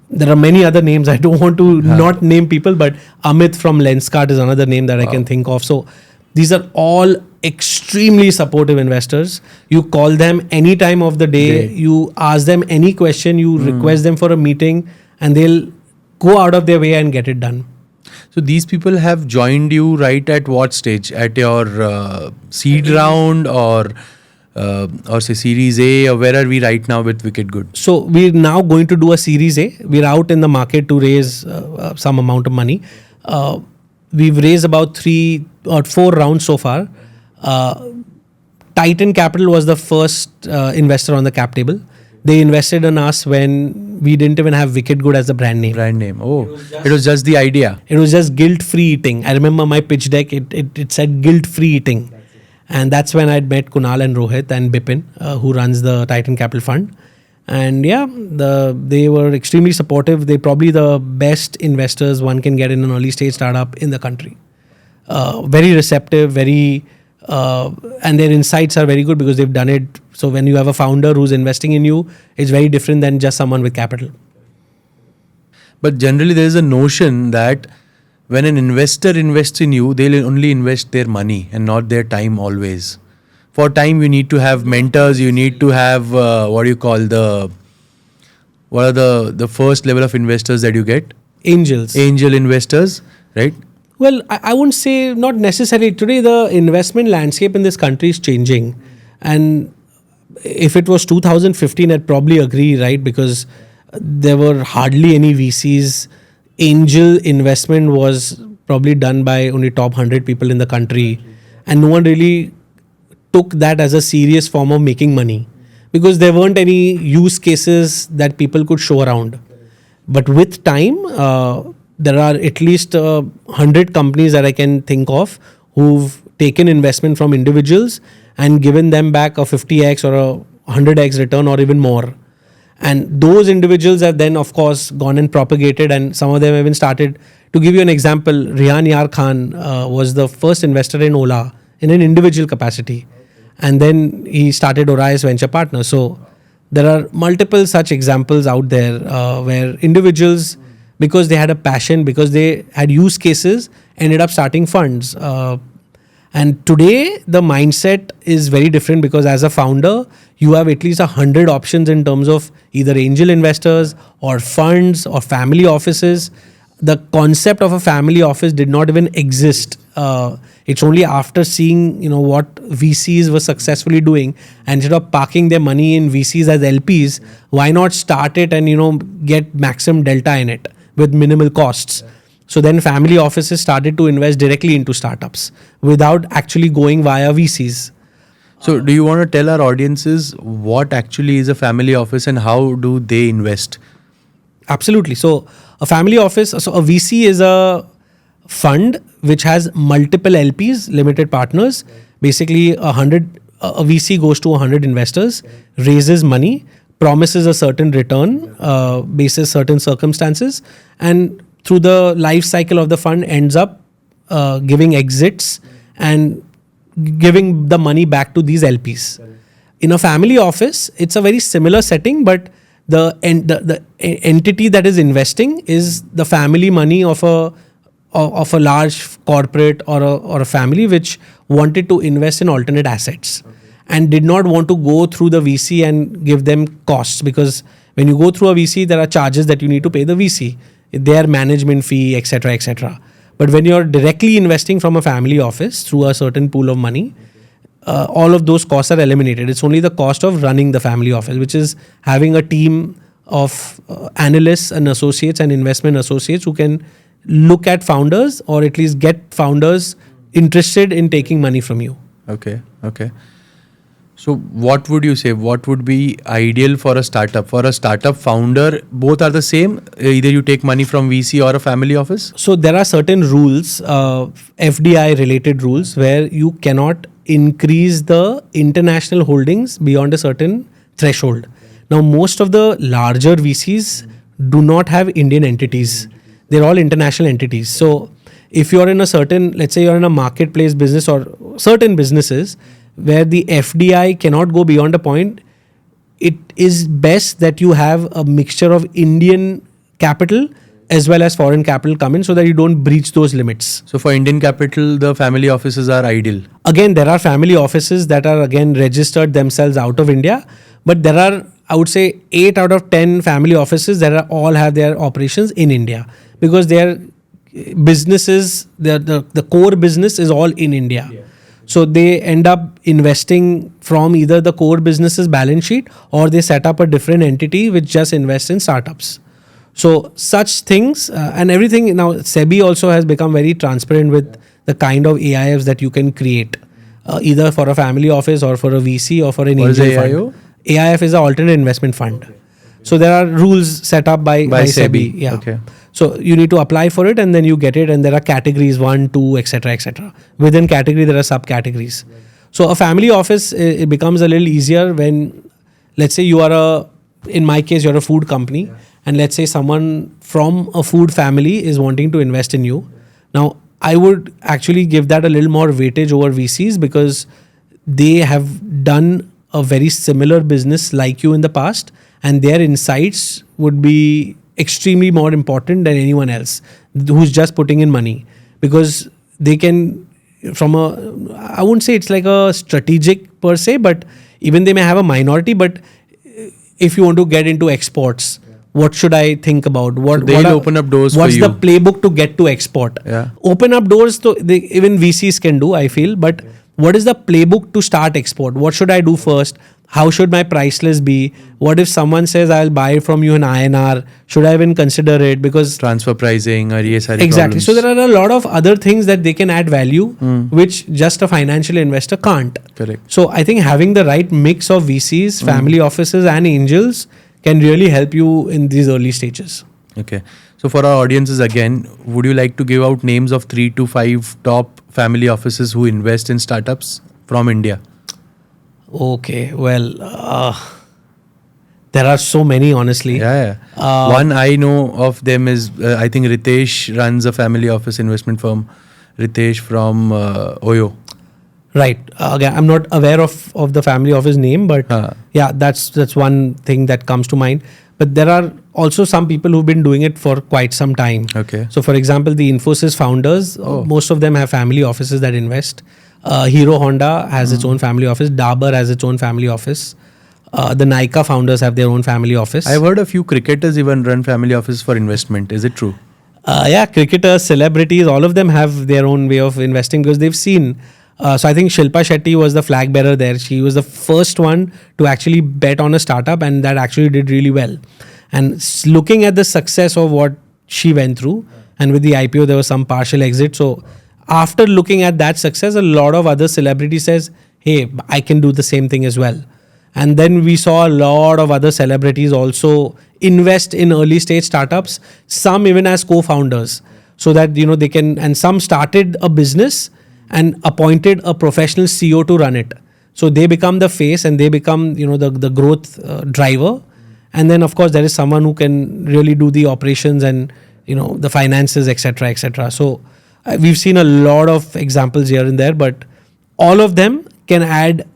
There are many other names. I don't want to not name people, but Amit from Lenskart is another name that I can think of. So these are all extremely supportive investors. You call them any time of the day, you ask them any question, you request them for a meeting, and they'll go out of their way and get it done. So these people have joined you right at what stage? At your seed round or say Series A, or where are we right now with Wicked Gud? So we're now going to do a Series A. We're out in the market to raise some amount of money. We've raised about 3 or 4 rounds so far. Titan Capital was the first investor on the cap table. They invested in us when we didn't even have Wicked Gud as a brand name. Oh, it was just the idea. It was just guilt-free eating. I remember my pitch deck, it said guilt-free eating. And that's when I'd met Kunal and Rohit and Bipin, who runs the Titan Capital Fund. And they were extremely supportive. They're probably the best investors one can get in an early stage startup in the country. Very receptive, and their insights are very good because they've done it. So when you have a founder who's investing in you, it's very different than just someone with capital. But generally there is a notion that when an investor invests in you, they'll only invest their money and not their time always. For time, you need to have mentors, you need to have, what are the first level of investors that you get? Angels. Angel investors, right? Well, I wouldn't say not necessarily. Today, the investment landscape in this country is changing. And if it was 2015, I'd probably agree, right? Because there were hardly any VCs. Angel investment was probably done by only top 100 people in the country. And no one really took that as a serious form of making money, because there weren't any use cases that people could show around. But with time, there are at least 100 companies that I can think of who've taken investment from individuals and given them back a 50x or a 100x return or even more. And those individuals have then, of course, gone and propagated, and some of them have even started. To give you an example, Rihan Yar Khan was the first investor in Ola in an individual capacity. And then he started Orias Venture Partners. So there are multiple such examples out there where individuals, because they had a passion, because they had use cases, ended up starting funds. And today, the mindset is very different, because as a founder, you have at least 100 options in terms of either angel investors or funds or family offices. The concept of a family office did not even exist. It's only after seeing, what VCs were successfully doing, and instead of parking their money in VCs as LPs, why not start it and, get maximum delta in it with minimal costs. So then family offices started to invest directly into startups without actually going via VCs. So, do you want to tell our audiences what actually is a family office and how do they invest? Absolutely. So a family office, so a VC is a fund which has multiple LPs, limited partners. Basically, a VC goes to 100 investors, raises money, promises a certain return, basis certain circumstances, and through the life cycle of the fund ends up giving exits and giving the money back to these LPs. In a family office, it's a very similar setting, but the entity that is investing is the family money of a large corporate or a family which wanted to invest in alternate assets and did not want to go through the VC and give them costs, because when you go through a VC, there are charges that you need to pay the VC, their management fee, etc., etc. But when you're directly investing from a family office through a certain pool of money, all of those costs are eliminated. It's only the cost of running the family office, which is having a team of analysts and associates and investment associates who can look at founders or at least get founders interested in taking money from you. Okay. So what would you say? What would be ideal for a startup? For a startup founder, both are the same? Either you take money from VC or a family office? So there are certain rules, FDI related rules, where you cannot increase the international holdings beyond a certain threshold. Now, most of the larger VCs do not have Indian entities. They're all international entities. So if you're in a certain, let's say you're in a marketplace business or certain businesses where the FDI cannot go beyond a point, it is best that you have a mixture of Indian capital as well as foreign capital come in so that you don't breach those limits. So for Indian capital, the family offices are ideal. Again, there are family offices that are again registered themselves out of India, but there are, I would say, 8 out of 10 family offices that are all have their operations in India, because their businesses, the core business is all in India. Yeah. So they end up investing from either the core business's balance sheet or they set up a different entity which just invests in startups. So such things and everything. Now SEBI also has become very transparent with the kind of AIFs that you can create, either for a family office or for a VC or for an angel fund. AIF is an alternate investment fund. Okay. So there are rules set up by SEBI. Yeah. Okay. So you need to apply for it and then you get it, and there are categories 1, 2, etc., etc. Within category there are subcategories. Right. So a family office, it becomes a little easier when, let's say you are in my case you're a food company, and let's say someone from a food family is wanting to invest in you. Now I would actually give that a little more weightage over VCs because they have done a very similar business like you in the past, and their insights would be extremely more important than anyone else who's just putting in money, because they can, I wouldn't say it's like a strategic per se, but even they may have a minority, but if you want to get into exports, what should I think about? They'll open up doors for you. What's the playbook to get to export? Yeah. Open up doors, even VCs can do, I feel, but what is the playbook to start export? What should I do first? How should my price list be? What if someone says I'll buy from you in INR? Should I even consider it? Because transfer pricing or exactly. Problems. So there are a lot of other things that they can add value, which just a financial investor can't. Correct. So I think having the right mix of VCs, family offices, and angels can really help you in these early stages. Okay. So for our audiences again, would you like to give out names of 3 to 5 top family offices who invest in startups from India? Okay, well, there are so many, honestly. Yeah. One I know of them is, I think Ritesh runs a family office investment firm. Ritesh from Oyo. Right. Again, I'm not aware of the family office name, but yeah, that's one thing that comes to mind. But there are also some people who've been doing it for quite some time. Okay. So for example, the Infosys founders, most of them have family offices that invest. Hero Honda has its own family office. Dabur has its own family office. The Nykaa founders have their own family office. I've heard a few cricketers even run family offices for investment. Is it true? Yeah, cricketers, celebrities, all of them have their own way of investing because they've seen. So I think Shilpa Shetty was the flag bearer there. She was the first one to actually bet on a startup, and that actually did really well. And looking at the success of what she went through, and with the IPO there was some partial exit. So after looking at that success, a lot of other celebrities says, hey, I can do the same thing as well. And then we saw a lot of other celebrities also invest in early stage startups, some even as co-founders, so that they can, and some started a business and appointed a professional CEO to run it. So they become the face and they become the growth driver. And then of course there is someone who can really do the operations and the finances, etc., etc. So we've seen a lot of examples here and there, but all of them can add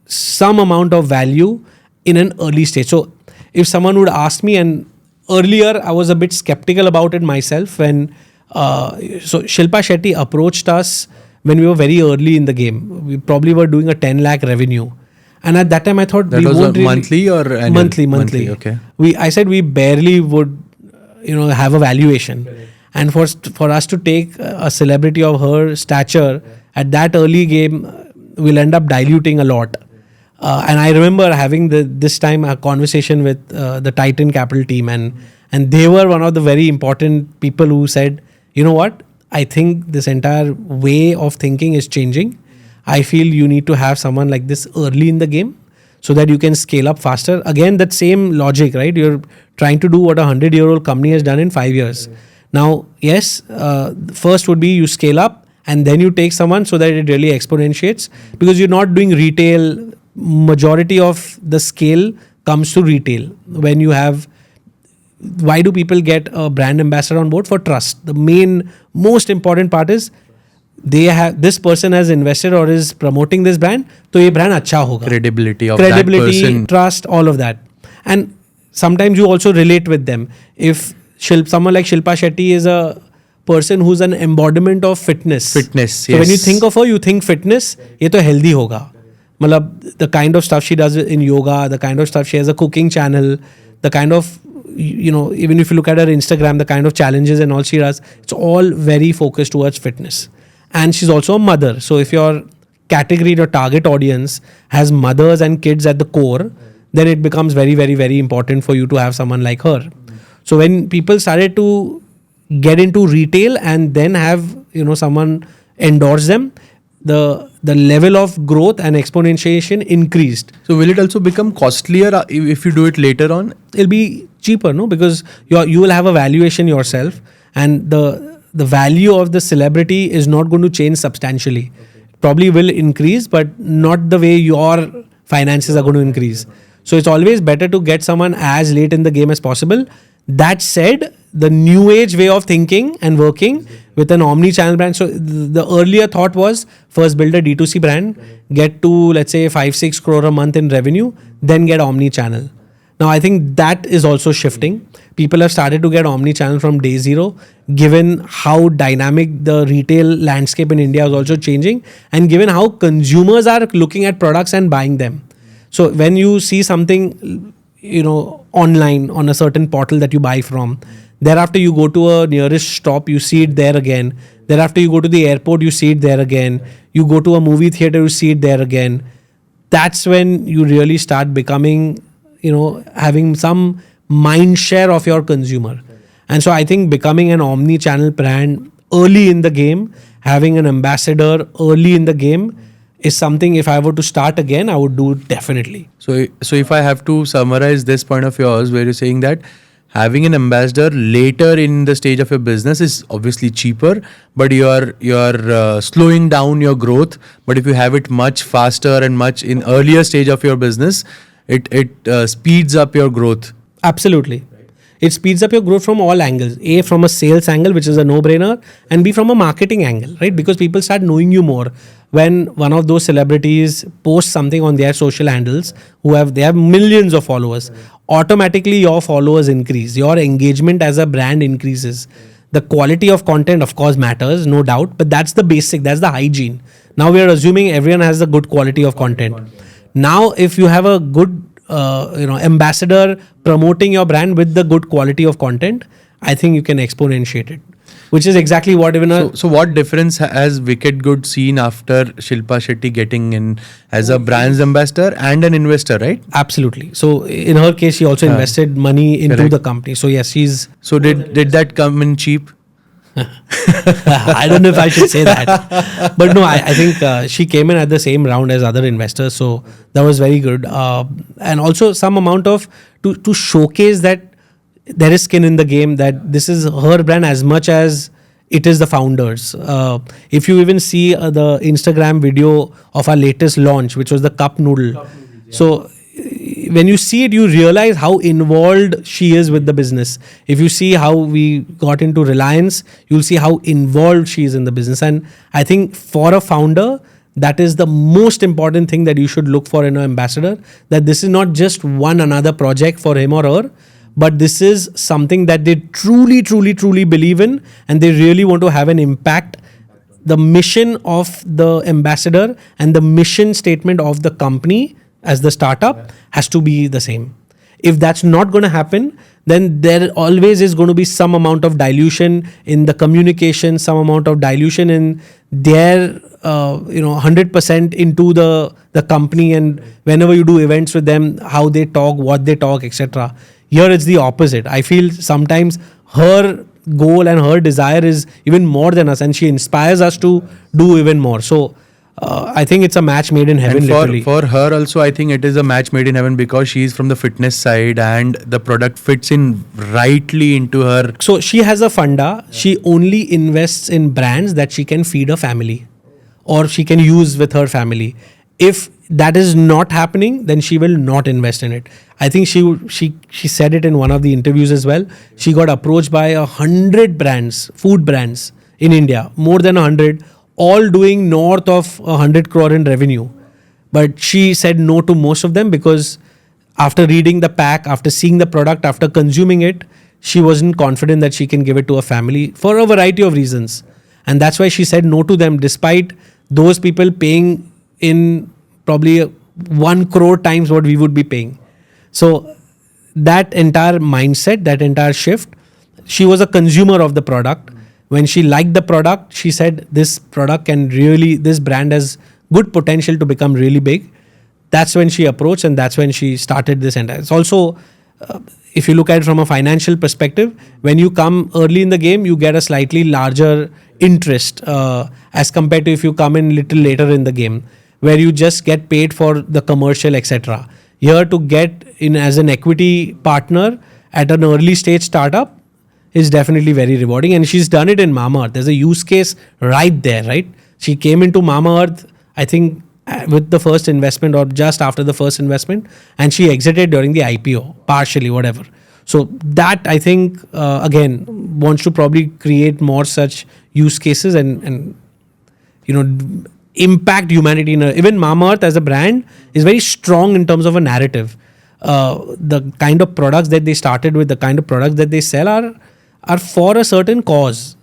some amount of value in an early stage. So if someone would ask me, and earlier I was a bit skeptical about it myself when so Shilpa Shetty approached us when we were very early in the game. We probably were doing a 10 lakh revenue. And at that time I thought that we was won't really, monthly or annual? Monthly. Okay. I said we barely would have a valuation. And for us to take a celebrity of her stature at that early game, we'll end up diluting a lot. And I remember having this time a conversation with the Titan Capital team, and they were one of the very important people who said, you know what, I think this entire way of thinking is changing. I feel you need to have someone like this early in the game so that you can scale up faster. Again, that same logic, right? You're trying to do what a 100-year-old company has done in 5 years. Now, yes, first would be you scale up and then you take someone so that it really exponentiates, because you're not doing retail. Majority of the scale comes to retail. When you have, why do people get a brand ambassador on board? For trust. The most important part is they have, this person has invested or is promoting this brand, so ye brand acha hoga. Credibility of that person. Trust, all of that. And sometimes you also relate with them. If someone like Shilpa Shetty is a person who's an embodiment of fitness. Fitness, so yes. when you think of her, you think fitness, ye to healthy hoga. The kind of stuff she does in yoga, the kind of stuff she has a cooking channel, the kind of, even if you look at her Instagram, the kind of challenges and all she does, it's all very focused towards fitness. And she's also a mother. So if your category, your target audience has mothers and kids at the core, then it becomes very, very, very important for you to have someone like her. So when people started to get into retail and then have, someone endorse them, the level of growth and exponentiation increased. So will it also become costlier if you do it later on? It'll be cheaper, no? Because you will have a valuation yourself, and the value of the celebrity is not going to change substantially. It probably will increase, but not the way your finances are going to increase. So it's always better to get someone as late in the game as possible. That said, the new age way of thinking and working with an omni-channel brand. So the earlier thought was first build a D2C brand, get to, let's say, 5-6 crore a month in revenue, then get omni-channel. Now, I think that is also shifting. People have started to get omni-channel from day zero, given how dynamic the retail landscape in India is also changing, and given how consumers are looking at products and buying them. So when you see something, online on a certain portal that you buy from, thereafter you go to a nearest stop, you see it there again. Thereafter you go to the airport, you see it there again. You go to a movie theater, you see it there again. That's when you really start becoming, having some mind share of your consumer. And so I think becoming an omni-channel brand early in the game, having an ambassador early in the game, is something, if I were to start again, I would do definitely. So if I have to summarize this point of yours, where you're saying that having an ambassador later in the stage of your business is obviously cheaper, but you're slowing down your growth. But if you have it much faster and much in earlier stage of your business, it speeds up your growth. Absolutely. It speeds up your growth from all angles. A, from a sales angle, which is a no-brainer, and B, from a marketing angle, right? Because people start knowing you more. When one of those celebrities posts something on their social handles, they have millions of followers, automatically your followers increase. Your engagement as a brand increases. The quality of content, of course, matters, no doubt, but that's the basic, that's the hygiene. Now we are assuming everyone has a good quality of content. Now, if you have a good ambassador promoting your brand with the good quality of content, I think you can exponentiate it, which is exactly what even So what difference has Wicked Gud seen after Shilpa Shetty getting in as a brand's ambassador and an investor, right? Absolutely. So in her case, she also invested money into the company. So yes, she's... So did that come in cheap? I don't know if I should say that. But no, I think she came in at the same round as other investors. So that was very good. And also some amount of, to showcase that there is skin in the game, that this is her brand as much as it is the founders. If you even see the Instagram video of our latest launch, which was the cup noodle. So when you see it, you realize how involved she is with the business. If you see how we got into Reliance, you'll see how involved she is in the business. And I think for a founder, that is the most important thing that you should look for in an ambassador, that this is not just one another project for him or her, but this is something that they truly, truly, truly believe in, and they really want to have an impact. The mission of the ambassador and the mission statement of the company as the startup has to be the same. If that's not going to happen, then there always is going to be some amount of dilution in the communication, some amount of dilution in their 100% into the company, and whenever you do events with them, how they talk, what they talk, etc. Here it's the opposite. I feel sometimes her goal and her desire is even more than us, and she inspires us to do even more. So I think it's a match made in heaven. And literally. for her also, I think it is a match made in heaven, because she's from the fitness side and the product fits in rightly into her. So she has a funda. She only invests in brands that she can feed her family or she can use with her family. If that is not happening, then she will not invest in it. I think she said it in one of the interviews as well. She got approached by 100 brands, food brands in India, more than 100, all doing north of 100 crore in revenue. But she said no to most of them because after reading the pack, after seeing the product, after consuming it, she wasn't confident that she can give it to a family for a variety of reasons. And that's why she said no to them, despite those people paying in probably 1 crore times what we would be paying. So that entire mindset, that entire shift, she was a consumer of the product. When she liked the product, she said this product can really, this brand has good potential to become really big. That's when she approached, and that's when she started this entire. It's also, if you look at it from a financial perspective, when you come early in the game, you get a slightly larger interest as compared to if you come in little later in the game, where you just get paid for the commercial, etc. Here, to get in as an equity partner at an early stage startup is definitely very rewarding, and she's done it in Mamaearth. There's a use case right there, right? She came into Mamaearth, I think, with the first investment or just after the first investment, and she exited during the IPO, partially, whatever. So that, I think, again, wants to probably create more such use cases and impact humanity. Even Mamaearth as a brand is very strong in terms of a narrative. The kind of products that they started with, the kind of products that they sell are for a certain cause,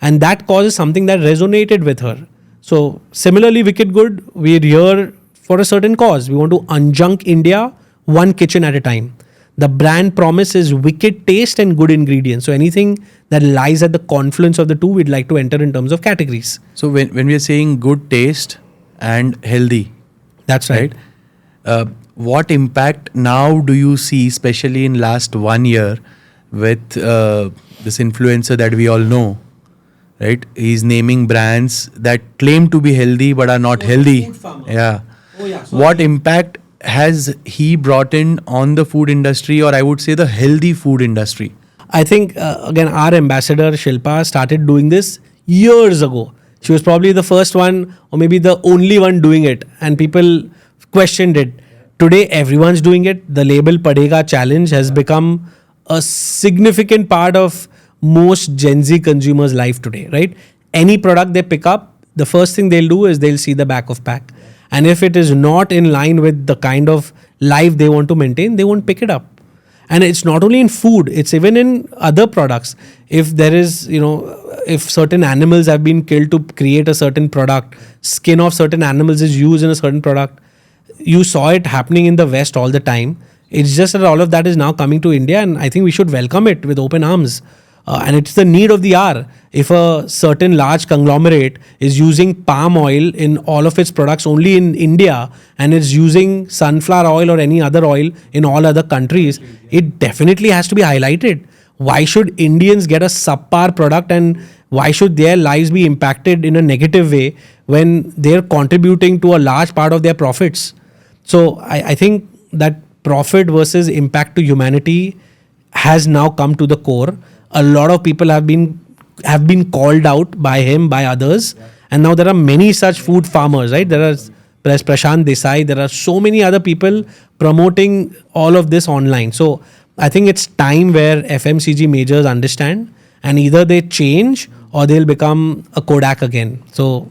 and that cause is something that resonated with her. So similarly, Wicked Good, we're here for a certain cause. We want to unjunk India one kitchen at a time. The brand promise is wicked taste and good ingredients. So anything that lies at the confluence of the two, we'd like to enter in terms of categories. So when we are saying good taste and healthy, that's right. What impact now do you see, especially in last 1 year, with this influencer that we all know, right? He's naming brands that claim to be healthy but are not healthy. Yeah. What impact has he brought in on the food industry, or I would say the healthy food industry? I think, again, our ambassador, Shilpa, started doing this years ago. She was probably the first one or maybe the only one doing it, and people questioned it. Today, everyone's doing it. The label Padega challenge has become a significant part of most Gen Z consumers' life today, right? Any product they pick up, the first thing they'll do is they'll see the back of pack. And if it is not in line with the kind of life they want to maintain, they won't pick it up. And it's not only in food, it's even in other products. If there is, if certain animals have been killed to create a certain product, skin of certain animals is used in a certain product. You saw it happening in the West all the time. It's just that all of that is now coming to India, and I think we should welcome it with open arms. And it's the need of the hour. If a certain large conglomerate is using palm oil in all of its products only in India, and it's using sunflower oil or any other oil in all other countries, it definitely has to be highlighted. Why should Indians get a subpar product, and why should their lives be impacted in a negative way when they're contributing to a large part of their profits? So I think that profit versus impact to humanity has now come to the core. A lot of people have been called out by him, by others, and now there are many such food farmers, right? There's Prashant Desai. There are so many other people promoting all of this online. So I think it's time where FMCG majors understand, and either they change or they'll become a Kodak again. So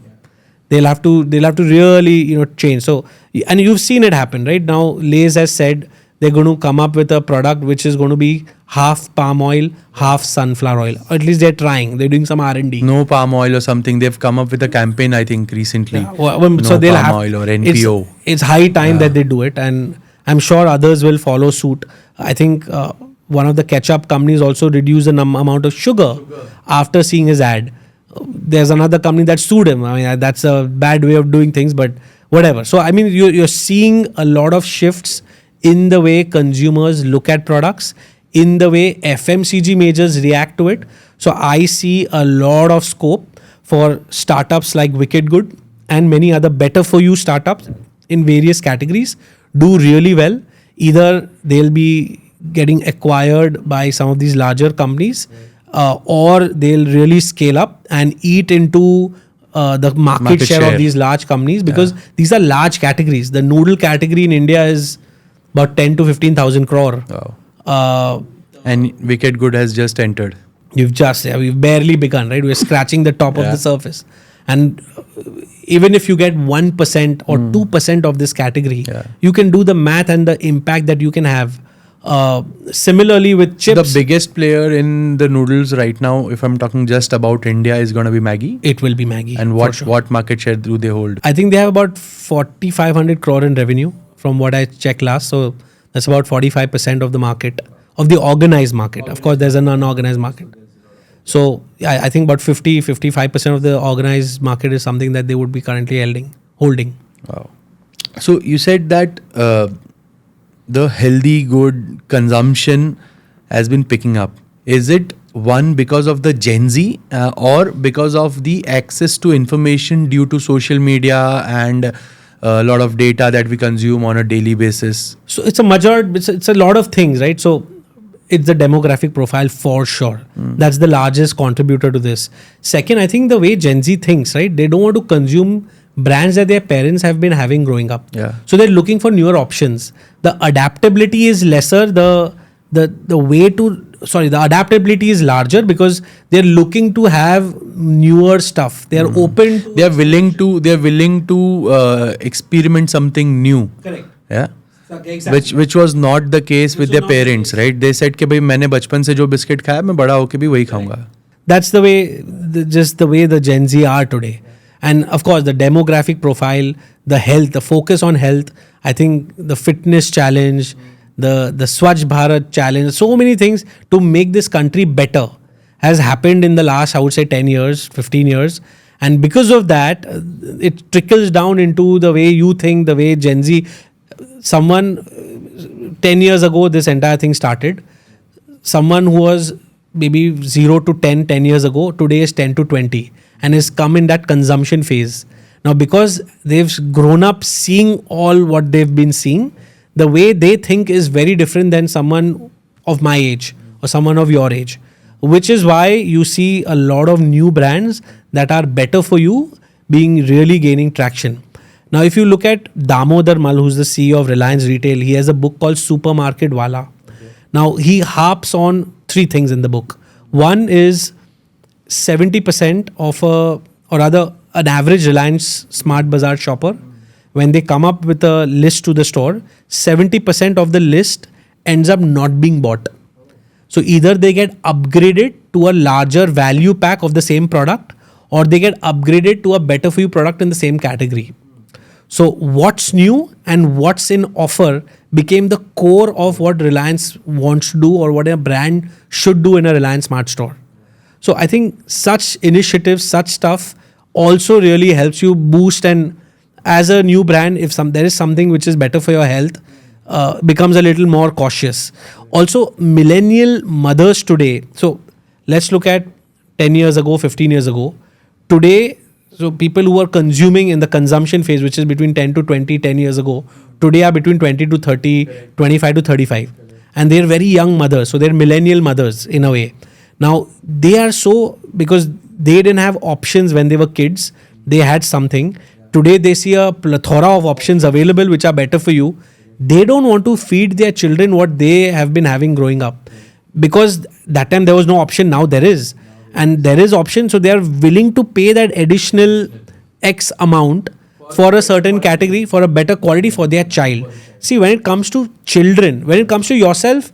they'll have to really change. So, and you've seen it happen, right? Now Lay's has said they're going to come up with a product which is going to be half palm oil, half sunflower oil. Or at least they're trying. They're doing some R&D. No palm oil or something. They've come up with a campaign, I think, recently. Yeah. No So they'll palm have oil or NPO. It's high time that they do it, and I'm sure others will follow suit. I think one of the ketchup companies also reduced the amount of sugar after seeing his ad. There's another company that sued him. I mean, that's a bad way of doing things, but whatever. So I mean, you're seeing a lot of shifts in the way consumers look at products, in the way FMCG majors react to it. So I see a lot of scope for startups like Wicked Good and many other better for you startups in various categories do really well. Either they'll be getting acquired by some of these larger companies, or they'll really scale up and eat into the market share of these large companies, because these are large categories. The noodle category in India is about 10 to 15,000 crore. Wow. And Wicked Good has just entered. We've barely begun, right? We're scratching the top of the surface. And even if you get 1% or 2% of this category, you can do the math and the impact that you can have. Similarly with chips. The biggest player in the noodles right now, if I'm talking just about India, is going to be Maggi. It will be Maggi. And what market share do they hold? I think they have about 4,500 crore in revenue from what I checked last. So that's about 45% of the market, of the organized market. Of course, there's an unorganized market. So I think about 55% of the organized market is something that they would be currently holding. Wow. So you said that the healthy good consumption has been picking up. Is it one because of the Gen Z or because of the access to information due to social media and a lot of data that we consume on a daily basis? So it's a majority, it's a lot of things, right? So it's the demographic profile for sure. That's the largest contributor to this. Second, I think the way Gen Z thinks, right? They don't want to consume brands that their parents have been having growing up. Yeah. So they're looking for newer options. The adaptability is lesser. The adaptability is larger because they're looking to have newer stuff. They're open. They're willing to experiment something new. Correct. Yeah. Exactly. Which was not the case with their parents, right? They said कि भाई मैंने बचपन से जो biscuit खाया मैं बड़ा होके भी वही खाऊंगा. That's the way, the way the Gen Z are today. And of course, the demographic profile, the health, the focus on health, I think the fitness challenge, the Swachh Bharat challenge, so many things to make this country better has happened in the last, I would say, 10 years, 15 years. And because of that, it trickles down into the way you think, the way Gen Z, 10 years ago, this entire thing started. Someone who was maybe 0 to 10 years ago, today is 10 to 20 and has come in that consumption phase. Now, because they've grown up seeing all what they've been seeing, the way they think is very different than someone of my age or someone of your age, which is why you see a lot of new brands that are better for you being really gaining traction. Now, if you look at Damodar Mal, who's the CEO of Reliance Retail, he has a book called Supermarket Wala. Now, he harps on three things in the book. One is 70% of an average Reliance Smart Bazaar shopper, when they come up with a list to the store, 70% of the list ends up not being bought. So either they get upgraded to a larger value pack of the same product, or they get upgraded to a better for you product in the same category. So what's new and what's in offer became the core of what Reliance wants to do or what a brand should do in a Reliance Smart store. So I think such initiatives, such stuff also really helps you boost, and as a new brand, if there is something which is better for your health, becomes a little more cautious. Also, millennial mothers today. So let's look at 10 years ago, 15 years ago. Today, so people who are consuming in the consumption phase, which is between 10 to 20, 10 years ago, today are between 20 to 30, 25 to 35. And they're very young mothers. So they're millennial mothers in a way. Now, they are so, because they didn't have options when they were kids, they had something. Today, they see a plethora of options available which are better for you. They don't want to feed their children what they have been having growing up. Because that time there was no option, now there is. And there is option, so they are willing to pay that additional X amount for a certain category, for a better quality for their child. See, when it comes to children, when it comes to yourself,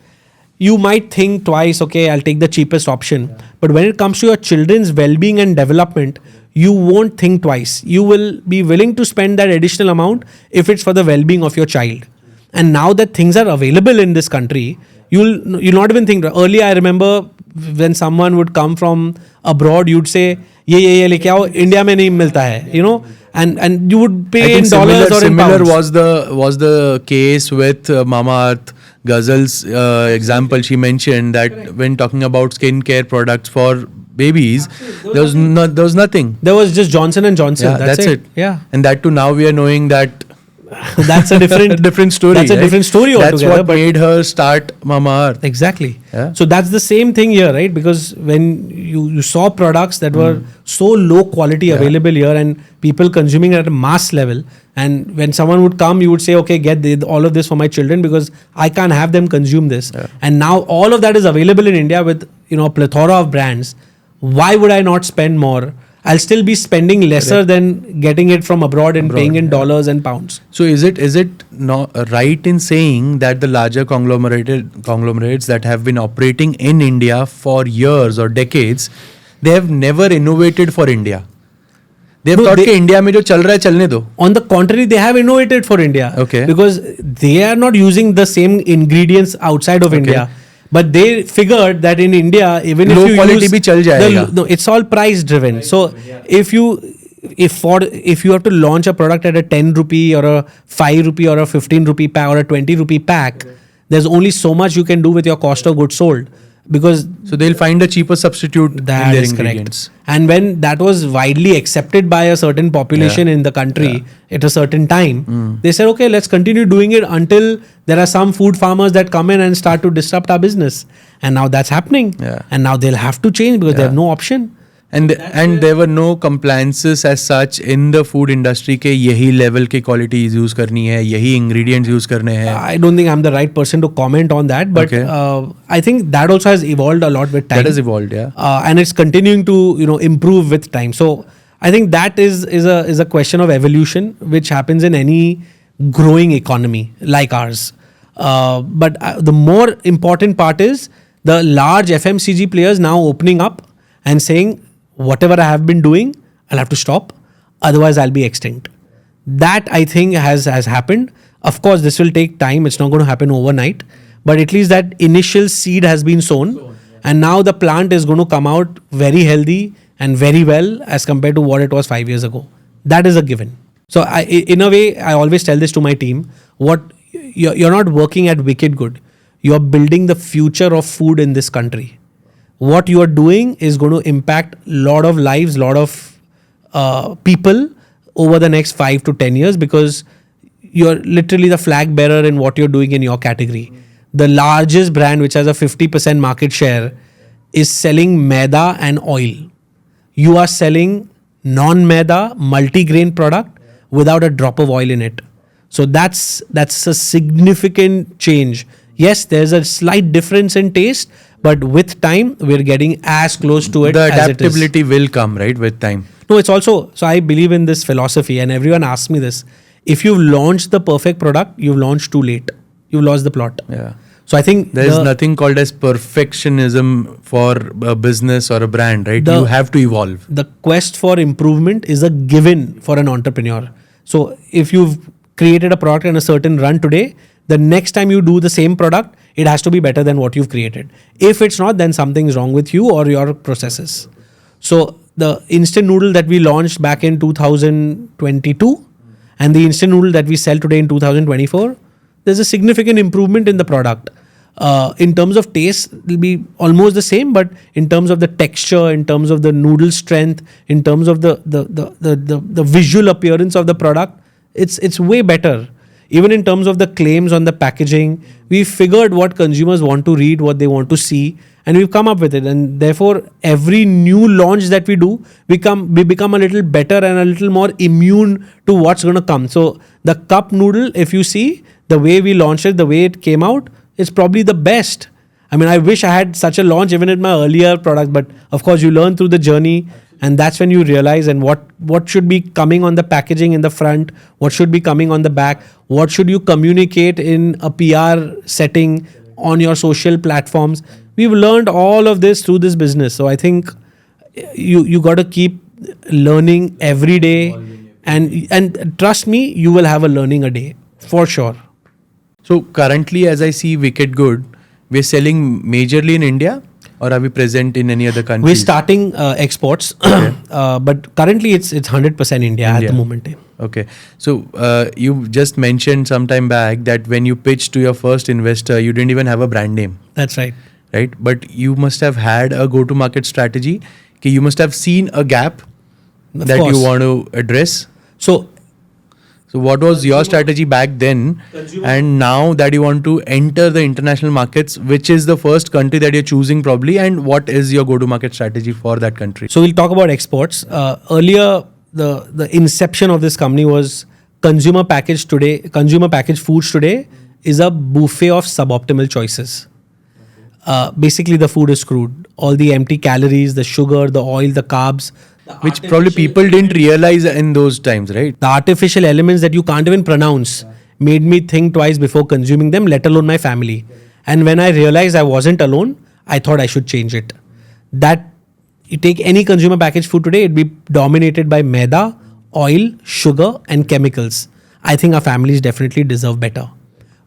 you might think twice, okay, I'll take the cheapest option. But when it comes to your children's well-being and development, you won't think twice. You will be willing to spend that additional amount if it's for the well-being of your child. And now that things are available in this country, you'll not even think. Earlier, I remember when someone would come from abroad, you'd say, ye leke aao, India mein nahi milta hai, you know, and you would pay in dollars or in pounds. Similar was the case with Mamaearth. Ghazal's example, she mentioned that when talking about skincare products for babies, there was nothing. There was just Johnson and Johnson. Yeah, that's it. Yeah, and that too now we are knowing that that's a different story. That's a different story altogether. That's what made her start Mamaearth. Exactly. Yeah. So that's the same thing here, right? Because when you saw products that were so low quality available here and people consuming at a mass level, and when someone would come, you would say, okay, get all of this for my children because I can't have them consume this. Yeah. And now all of that is available in India with a plethora of brands. Why would I not spend more? I'll still be spending lesser than getting it from abroad and paying in dollars and pounds. So is it not right in saying that the larger conglomerates that have been operating in India for years or decades, they have never innovated for India? They have thought that India mein jo chal raha hai chalne do. On the contrary, they have innovated for India. Okay. Because they are not using the same ingredients outside of India. But they figured that in India, even if you quality bhi chal jayega. No, it's all price driven. So if you have to launch a product at a 10 rupee or a 5 rupee or a 15 rupee pack or a 20 rupee pack, there's only so much you can do with your cost of goods sold. Because so they'll find a cheaper substitute in their ingredients. Correct. And when that was widely accepted by a certain population in the country at a certain time, they said, okay, let's continue doing it until there are some food farmers that come in and start to disrupt our business. And now that's happening. Yeah. And now they'll have to change because they have no option. And there were no compliances as such in the food industry के यही level के qualities use करनी है, यही ingredients use करने हैं. I don't think I'm the right person to comment on that, but I think that also has evolved a lot with time. That has evolved, yeah. And it's continuing to improve with time. So I think that is a question of evolution which happens in any growing economy like ours. But the more important part is the large FMCG players now opening up and saying, whatever I have been doing, I'll have to stop. Otherwise, I'll be extinct. That I think has happened. Of course, this will take time. It's not going to happen overnight. But at least that initial seed has been sown. And now the plant is going to come out very healthy and very well as compared to what it was 5 years ago. That is a given. So in a way, I always tell this to my team. You're not working at Wicked Good. You're building the future of food in this country. What you are doing is going to impact a lot of lives, lot of people over the next 5 to 10 years because you're literally the flag bearer in what you're doing in your category. The largest brand which has a 50% market share is selling maida and oil. You are selling non-maida, multi-grain product without a drop of oil in it. So that's a significant change. Yes, there's a slight difference in taste, but with time, we're getting as close to it as it is. The adaptability will come, right, with time. No, it's also, so I believe in this philosophy and everyone asks me this. If you've launched the perfect product, you've launched too late. You've lost the plot. Yeah. So I think there's nothing called as perfectionism for a business or a brand, right? You have to evolve. The quest for improvement is a given for an entrepreneur. So if you've created a product in a certain run today, the next time you do the same product, it has to be better than what you've created. If it's not, then something's wrong with you or your processes. So the instant noodle that we launched back in 2022 and the instant noodle that we sell today in 2024, there's a significant improvement in the product. In terms of taste, it'll be almost the same, but in terms of the texture, in terms of the noodle strength, in terms of the visual appearance of the product, it's way better. Even in terms of the claims on the packaging, we figured what consumers want to read, what they want to see, and we've come up with it. And therefore, every new launch that we do, we become a little better and a little more immune to what's going to come. So the cup noodle, if you see the way we launched it, the way it came out, it's probably the best. I mean, I wish I had such a launch even in my earlier product, but of course you learn through the journey, and that's when you realize and what should be coming on the packaging in the front, what should be coming on the back, what should you communicate in a PR setting on your social platforms. We've learned all of this through this business. So I think you got to keep learning every day, and trust me, you will have a learning a day for sure. So currently, as I see Wicked Good, we're selling majorly in India, or are we present in any other countries? We're starting exports, but currently it's 100% India at the moment. Okay. So you just mentioned some time back that when you pitched to your first investor, you didn't even have a brand name. That's right. Right? But you must have had a go-to-market strategy. Okay, you must have seen a gap that you want to address. So what was your strategy back then, and now that you want to enter the international markets, which is the first country that you're choosing probably, and what is your go-to-market strategy for that country? So we'll talk about exports. Earlier, the inception of this company was consumer packaged foods today is a buffet of suboptimal choices. Basically, the food is crude. All the empty calories, the sugar, the oil, the carbs, which probably people didn't realize in those times, right? The artificial elements that you can't even pronounce made me think twice before consuming them, let alone my family. And when I realized I wasn't alone, I thought I should change it. That you take any consumer packaged food today, it'd be dominated by maida, oil, sugar, and chemicals. I think our families definitely deserve better.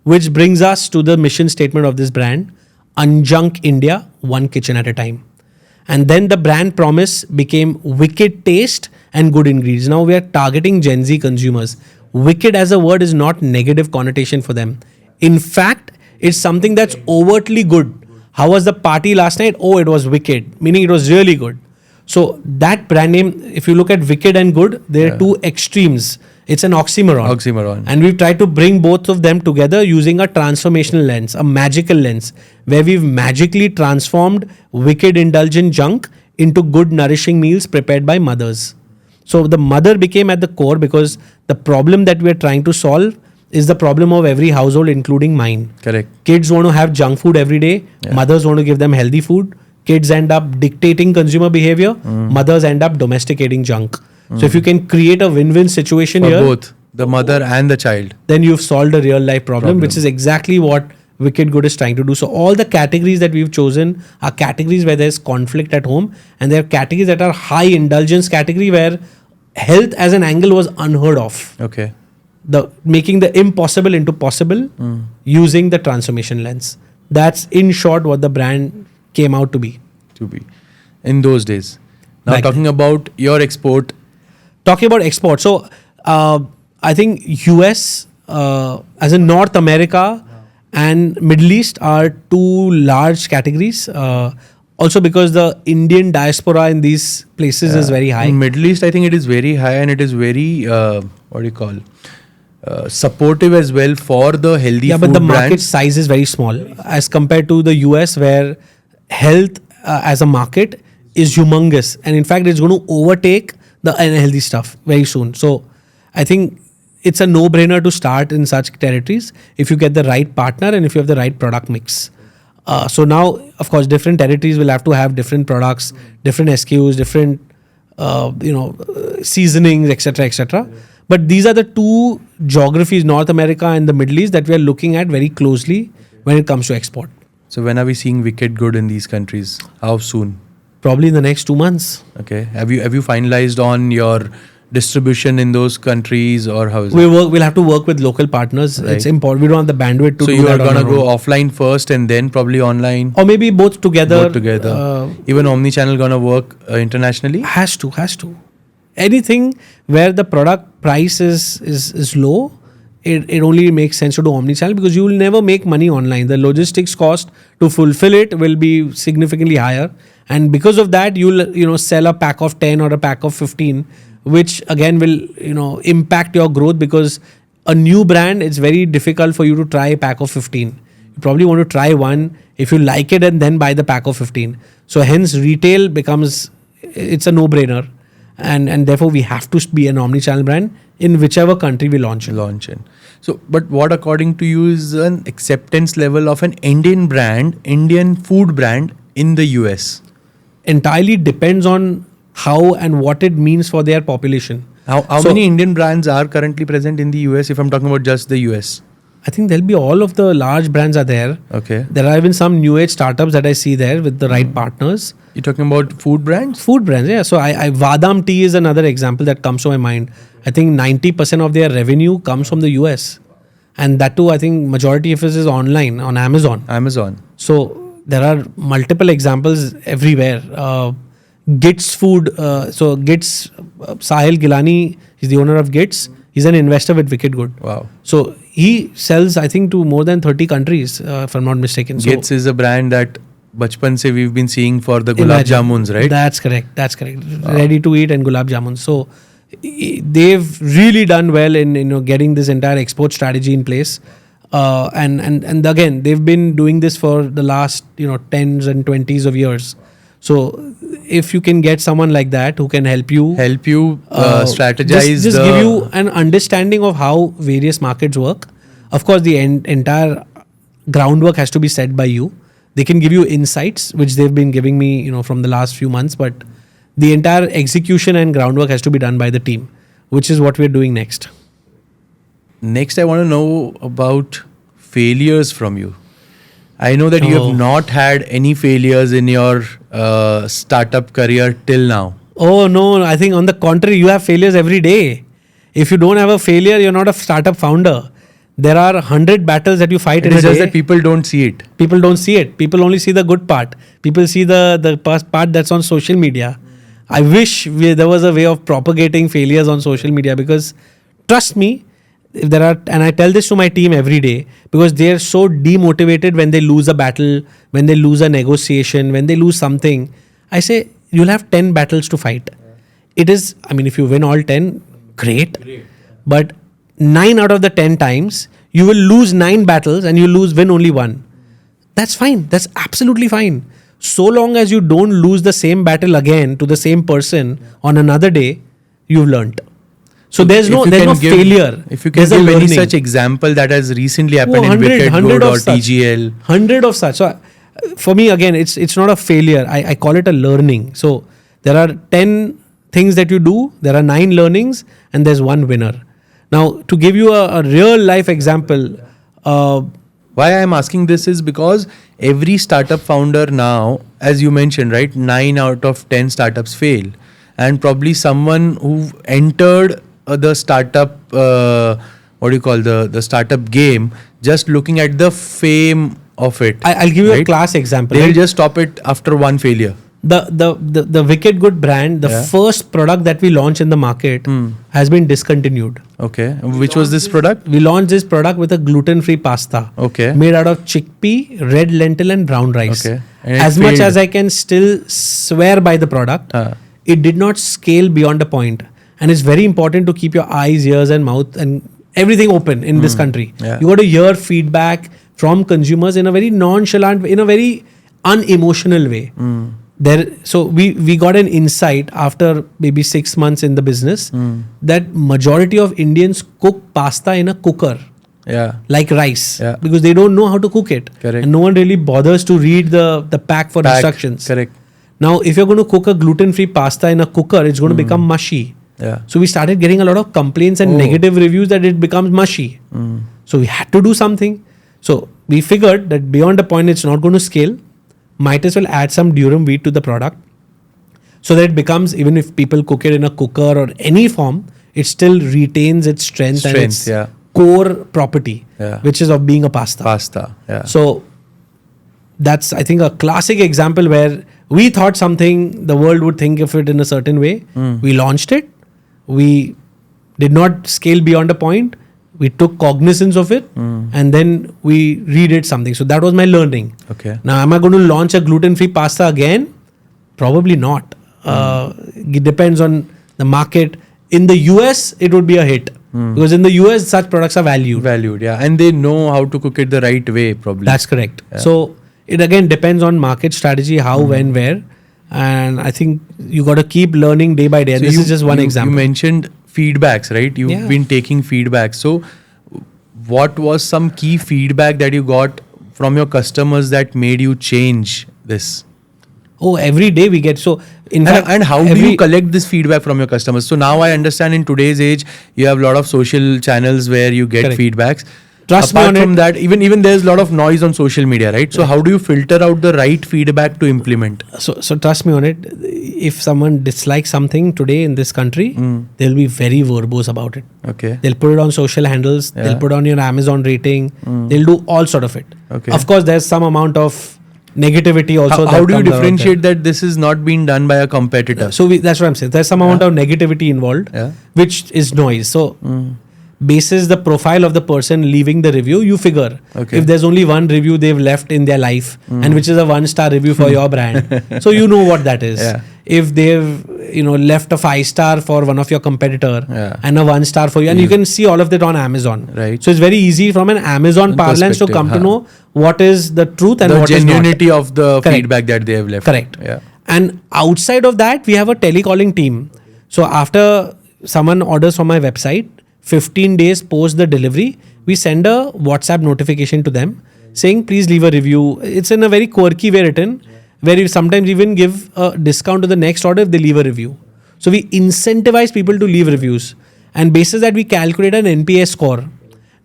Which brings us to the mission statement of this brand: Unjunk India, one kitchen at a time. And then the brand promise became wicked taste and good ingredients. Now we are targeting Gen Z consumers. Wicked as a word is not negative connotation for them. In fact, it's something that's overtly good. How was the party last night? Oh, it was wicked, meaning it was really good. So that brand name, if you look at wicked and good, there are two extremes. It's an oxymoron. And we've tried to bring both of them together using a transformational lens, a magical lens, where we've magically transformed wicked indulgent junk into good nourishing meals prepared by mothers. So the mother became at the core, because the problem that we're trying to solve is the problem of every household, including mine. Correct. Kids want to have junk food every day. Yeah. Mothers want to give them healthy food. Kids end up dictating consumer behavior. Mothers end up domesticating junk. So if you can create a win-win situation for here, both the mother and the child, then you've solved a real life problem, which is exactly what Wicked Good is trying to do. So all the categories that we've chosen are categories where there's conflict at home, and there are categories that are high indulgence category where health as an angle was unheard of. Okay. Making the impossible into possible using the transformation lens. That's in short what the brand came out to be. In those days. Now talking about your export. Talking about export. So I think US, as in North America and Middle East are two large categories. Also because the Indian diaspora in these places is very high. In Middle East, I think it is very high, and it is very, supportive as well for the healthy food but the market brands. size is very small as compared to the US, where health as a market is humongous. And in fact, it's going to overtake the unhealthy stuff very soon. So I think it's a no-brainer to start in such territories if you get the right partner and if you have the right product mix. So now, of course, different territories will have to have different products, different SKUs, different seasonings, etc., etc. But these are the two geographies, North America and the Middle East, that we are looking at very closely when it comes to export. So when are we seeing Wicked Good in these countries? How soon? Probably in the next 2 months. Okay. Have you finalized on your distribution in those countries, or how is it? We'll have to work with local partners. Right. It's important. We don't have the bandwidth to do that. So you are going to go offline first and then probably online? Or maybe both together. Even Omnichannel going to work internationally? Has to. Anything where the product price is low, it only makes sense to do omnichannel because you will never make money online. The logistics cost to fulfill it will be significantly higher, and because of that, you'll sell a pack of 10 or a pack of 15, which again will impact your growth because a new brand, it's very difficult for you to try a pack of 15. You probably want to try one if you like it and then buy the pack of 15. So hence retail becomes, it's a no-brainer, and therefore we have to be an omnichannel brand in whichever country we launch in. So, but what according to you is an acceptance level of an Indian food brand in the US? Entirely depends on how and what it means for their population. How many Indian brands are currently present in the US if I'm talking about just the US? I think there'll be all of the large brands are there. Okay. There are even some new age startups that I see there with the right partners. You're talking about food brands? Food brands, yeah. So I Vadam tea is another example that comes to my mind. I think 90% of their revenue comes from the US. And that too, I think majority of it is online on Amazon. So there are multiple examples everywhere. Gits Food, so Gits, Sahil Gilani is the owner of Gits. He's an investor with Wicked Gud. Wow. So he sells, I think, to more than 30 countries, if I'm not mistaken. So Gits is a brand that bachpan se we've been seeing for the gulab jamuns, right? That's correct. Wow. Ready to eat and gulab jamuns. So they've really done well in getting this entire export strategy in place. And again, they've been doing this for the last 10s and 20s of years. So if you can get someone like that who can help you strategize, just give you an understanding of how various markets work. Of course, the entire groundwork has to be set by you. They can give you insights, which they've been giving me, from the last few months. But the entire execution and groundwork has to be done by the team, which is what we're doing next. Next, I want to know about failures from you. I know that you have not had any failures in your startup career till now. Oh, no. I think on the contrary, you have failures every day. If you don't have a failure, you're not a startup founder. There are 100 battles that you fight in a day. It's just that people don't see it. People don't see it. People only see the good part. People see the part that's on social media. I wish there was a way of propagating failures on social media because, trust me, if there are, and I tell this to my team every day, because they are so demotivated when they lose a battle, when they lose a negotiation, when they lose something. I say, you'll have 10 battles to fight. It is, if you win all 10, great. But 9 out of the 10 times, you will lose 9 battles and you'll win only 1. That's fine. That's absolutely fine. So long as you don't lose the same battle again to the same person on another day, you've learnt. So there's no failure. If you can give any such example that has recently happened in Wicked Gud or TGL. 100 of such. So for me, again, it's not a failure. I call it a learning. So there are 10 things that you do. There are 9 learnings and there's 1 winner. Now, to give you a real life example. Why I'm asking this is because every startup founder now, as you mentioned, right, 9 out of 10 startups fail. And probably someone who entered the startup, the startup game, just looking at the fame of it. I'll give you a class example. They'll just stop it after 1 failure. The Wicked Gud brand, the first product that we launched in the market has been discontinued. Okay. Which was this product? We launched this product with a gluten-free pasta. Okay. Made out of chickpea, red lentil and brown rice. Okay. As much as I can still swear by the product, it did not scale beyond a point. And it's very important to keep your eyes, ears and mouth and everything open in this country. Yeah. You got to hear feedback from consumers in a very nonchalant, in a very unemotional way. So we got an insight after maybe 6 months in the business that majority of Indians cook pasta in a cooker. Yeah. Like rice. Yeah. Because they don't know how to cook it. Correct. And no one really bothers to read the pack for instructions. Correct. Now, if you're going to cook a gluten-free pasta in a cooker, it's going to become mushy. Yeah. So we started getting a lot of complaints and negative reviews that it becomes mushy. So we had to do something. So we figured that beyond a point, it's not going to scale. Might as well add some durum wheat to the product so that it becomes, even if people cook it in a cooker or any form, it still retains its strength and its core property, which is of being a pasta. Yeah. So that's, I think, a classic example where we thought something, the world would think of it in a certain way. We launched it. We did not scale beyond a point. we took cognizance of it, and then we redid something. So that was my learning. Okay. Now, am I going to launch a gluten-free pasta again? Probably not. It depends on the market. In the US, it would be a hit. Because in the US, such products are valued. Valued, yeah. And they know how to cook it the right way, probably. That's correct. Yeah. So it again depends on market strategy, how, when, where. And I think you got to keep learning day by day. And So this is just one example. You mentioned feedbacks, right? You've been taking feedback. So what was some key feedback that you got from your customers that made you change this? Oh, every day we get. So in fact, and how do you collect this feedback from your customers? So now I understand in today's age, you have a lot of social channels where you get feedbacks. Trust Apart me on from that, even there's a lot of noise on social media, right? So how do you filter out the right feedback to implement? So trust me on it. If someone dislikes something today in this country, they'll be very verbose about it. Okay. They'll put it on social handles. Yeah. They'll put on your Amazon rating. They'll do all sort of it. Okay. Of course, there's some amount of negativity also. How do you differentiate that this is not being done by a competitor? So that's what I'm saying. There's some amount of negativity involved, which is noise. So basis the profile of the person leaving the review, you figure if there's only one review they've left in their life and which is a 1-star review for your brand, so you know what that is. If they've left a 5-star for one of your competitor and a 1-star for you, and you can see all of that on Amazon, right? So it's very easy from an Amazon parlance to come to know what is the truth and what is not. The genuinity of the feedback that they have left. Correct. And outside of that, we have a telecalling team. So after someone orders from my website, 15 days post the delivery, we send a WhatsApp notification to them saying, please leave a review. It's in a very quirky way written, where we sometimes even give a discount to the next order if they leave a review. So we incentivize people to leave reviews. And basis that we calculate an NPS score.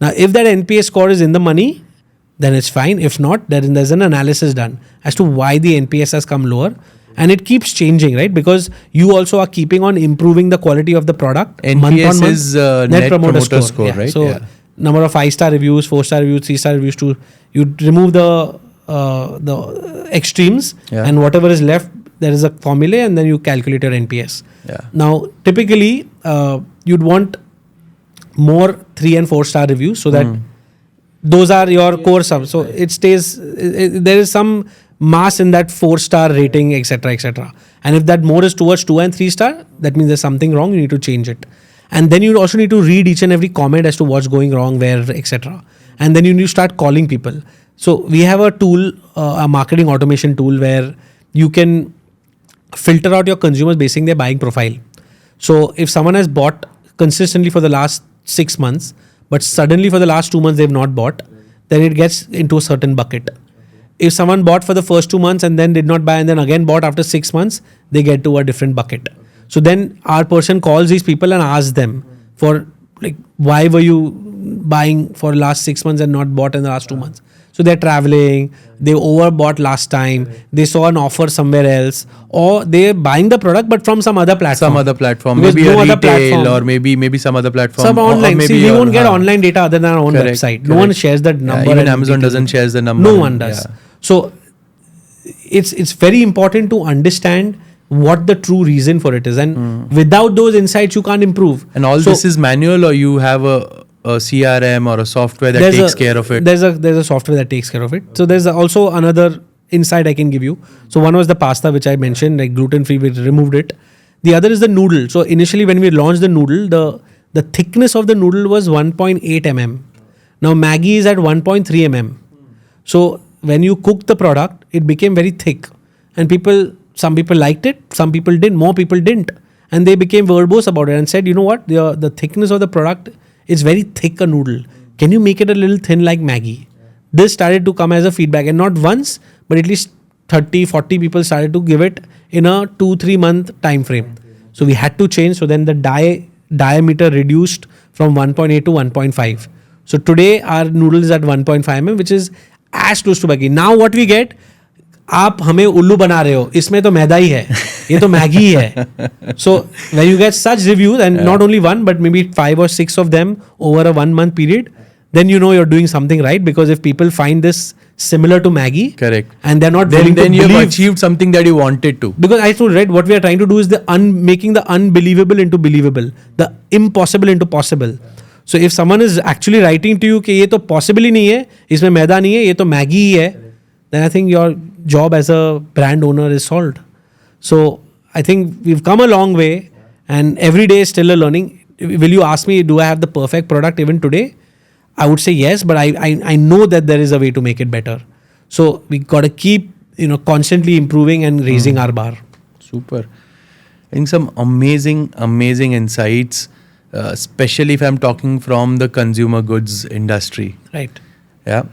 Now, if that NPS score is in the money, then it's fine. If not, then there's an analysis done as to why the NPS has come lower. And it keeps changing, right? Because you also are keeping on improving the quality of the product. NPS month on month. is net promoter score, right? So number of 5-star reviews, 4-star reviews, 3-star reviews, you remove the extremes and whatever is left, there is a formula and then you calculate your NPS. Now, typically, you'd want more 3 and 4-star reviews so that those are your core sums. So it stays, there is some mass in that 4-star rating, etc. And if that more is towards 2 and 3-star, that means there's something wrong, you need to change it. And then you also need to read each and every comment as to what's going wrong, where, etc. And then you need to start calling people. So we have a tool, a marketing automation tool, where you can filter out your consumers based on their buying profile. So if someone has bought consistently for the last 6 months, but suddenly for the last 2 months they've not bought, then it gets into a certain bucket. If someone bought for the first 2 months and then did not buy and then again bought after 6 months, they get to a different bucket. So then our person calls these people and asks them for why were you buying for last 6 months and not bought in the last 2 months? So they're traveling, they overbought last time, they saw an offer somewhere else, or they're buying the product but from some other platform. Because maybe a retail or maybe some other platform. Some online. Maybe we won't get online data other than our own website. No one shares that number. Even Amazon doesn't share the number. No one does. So it's very important to understand what the true reason for it is, and without those insights you can't improve. And all this is manual, or you have a CRM or a software that takes care of it? There's a software that takes care of it. So there's also another insight I can give you. So one was the pasta, which I mentioned, like gluten-free, we removed it. The other is the noodle. So initially when we launched the noodle, the thickness of the noodle was 1.8 mm. Now Maggi is at 1.3 mm. So when you cook the product, it became very thick. And some people liked it, some people didn't, more people didn't. And they became verbose about it and said, you know what, the thickness of the product is very thick a noodle. Can you make it a little thin like Maggi? This started to come as a feedback, and not once, but at least 30, 40 people started to give it in a 2-3 month time frame. So we had to change. So then the diameter reduced from 1.8 to 1.5. So today our noodle is at 1.5 mm, which is as close to Maggi. Now what we get, आप हमें उल्लू बना रहे हो, इसमें तो मैदा ही है, ये तो मैगी ही है. So when you get such reviews, and not only one but maybe 5 or 6 of them over a 1 month period, then you know you're doing something right. Because if people find this similar to Maggi, correct, and they're not willing to believe, then you've achieved something that you wanted to. Because I told, right, what we are trying to do is making the unbelievable into believable, the impossible into possible. So if someone is actually writing to you कि ये तो possible ही नहीं है, इसमें मैदा नहीं है, ये तो मैगी ही है, then I think your job as a brand owner is solved. So I think we've come a long way, and every day is still a learning. Will you ask me, do I have the perfect product even today? I would say yes, but I know that there is a way to make it better. So we got to keep constantly improving and raising our bar. Super. I think some amazing insights, especially if I'm talking from the consumer goods industry. Right. Yeah.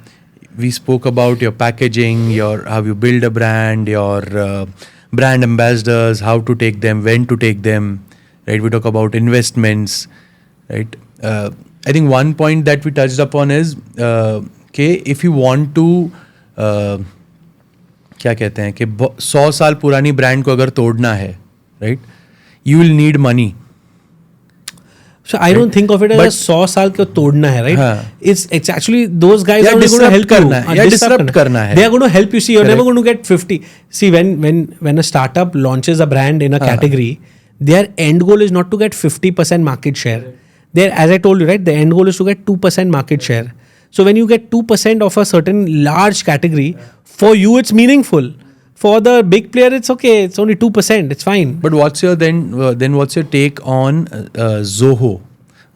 We spoke about your packaging, how you build a brand, your brand ambassadors, how to take them, when to take them. Right. We talk about investments. Right. I think one point that we touched upon is if you want to क्या कहते हैं कि 100 साल पुरानी brand को अगर तोड़ना है, right, you will need money. So I don't think of it as 100 साल को तोड़ना है, right? It's actually those guys are going to help you. Disrupt करना है. They are going to help you. See, you're never going to get 50. See, when a startup launches a brand in a category, their end goal is not to get 50% market share. As I told you, right, the end goal is to get 2% market share. So when you get 2% of a certain large category, for you it's meaningful. For the big player, it's okay. It's only 2%. It's fine. But what's your what's your take on Zoho?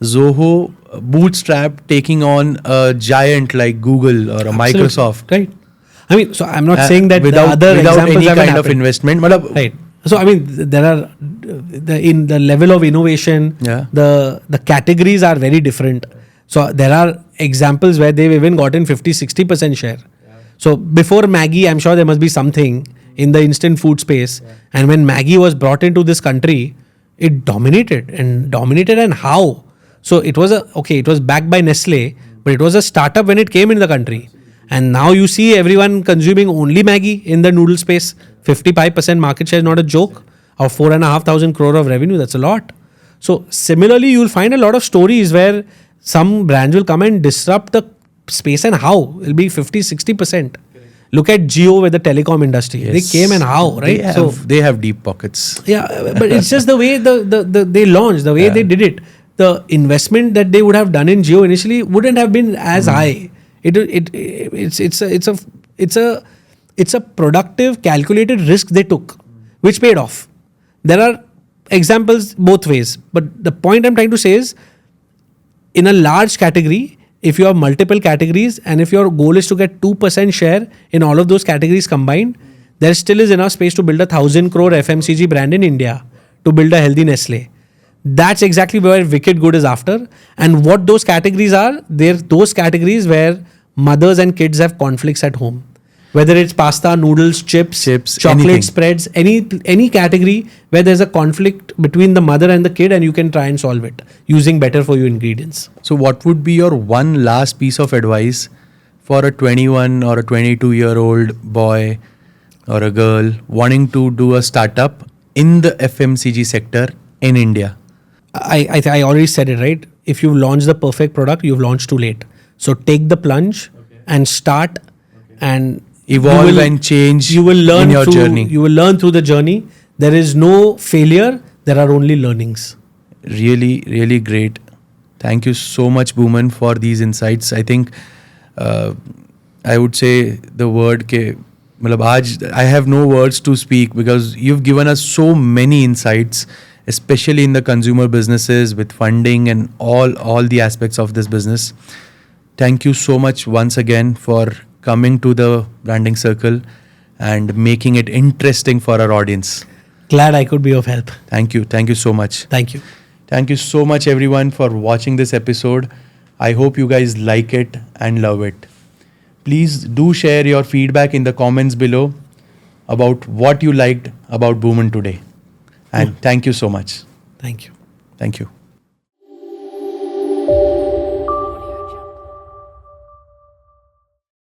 Zoho bootstrap taking on a giant like Google or a Microsoft. Right. I mean, so I'm not saying that without any kind of investment. Right. So I mean, there are in the level of innovation, the categories are very different. So there are examples where they've even gotten 50-60% share. So before Maggi, I'm sure there must be something in the instant food space. And when Maggi was brought into this country, it dominated and how? So it was it was backed by Nestle, but it was a startup when it came in the country. And now you see everyone consuming only Maggi in the noodle space. 55% market share is not a joke. Of 4,500 crore of revenue, that's a lot. So similarly, you'll find a lot of stories where some brands will come and disrupt the space, and how? It'll be 50-60%. Look at Jio with the telecom industry. Yes. They came and how, right? They have deep pockets. Yeah, but it's just the way they launched, the way they did it. The investment that they would have done in Jio initially wouldn't have been as high. It's a productive, calculated risk they took, which paid off. There are examples both ways, but the point I'm trying to say is, in a large category, if you have multiple categories and if your goal is to get 2% share in all of those categories combined, there still is enough space to build 1,000 crore FMCG brand in India, to build a healthy Nestle. That's exactly where Wicked Good is after. And what those categories are, they're those categories where mothers and kids have conflicts at home. Whether it's pasta, noodles, chips, chocolate anything. Spreads, any category where there's a conflict between the mother and the kid, and you can try and solve it using better for you ingredients. So what would be your one last piece of advice for a 21 or a 22-year-old boy or a girl wanting to do a startup in the FMCG sector in India? I already said it, right? If you launch the perfect product, you've launched too late. So take the plunge and start and evolve and change. You will learn in your journey. You will learn through the journey. There is no failure. There are only learnings. Really, really great. Thank you so much, Bhuman, for these insights. I think I would say the word I have no words to speak, because you've given us so many insights, especially in the consumer businesses with funding and all the aspects of this business. Thank you so much once again for coming to the branding circle and making it interesting for our audience. Glad I could be of help. Thank you. Thank you so much. Thank you. Thank you so much, everyone, for watching this episode. I hope you guys like it and love it. Please do share your feedback in the comments below about what you liked about Bhuman today. And thank you so much. Thank you. Thank you.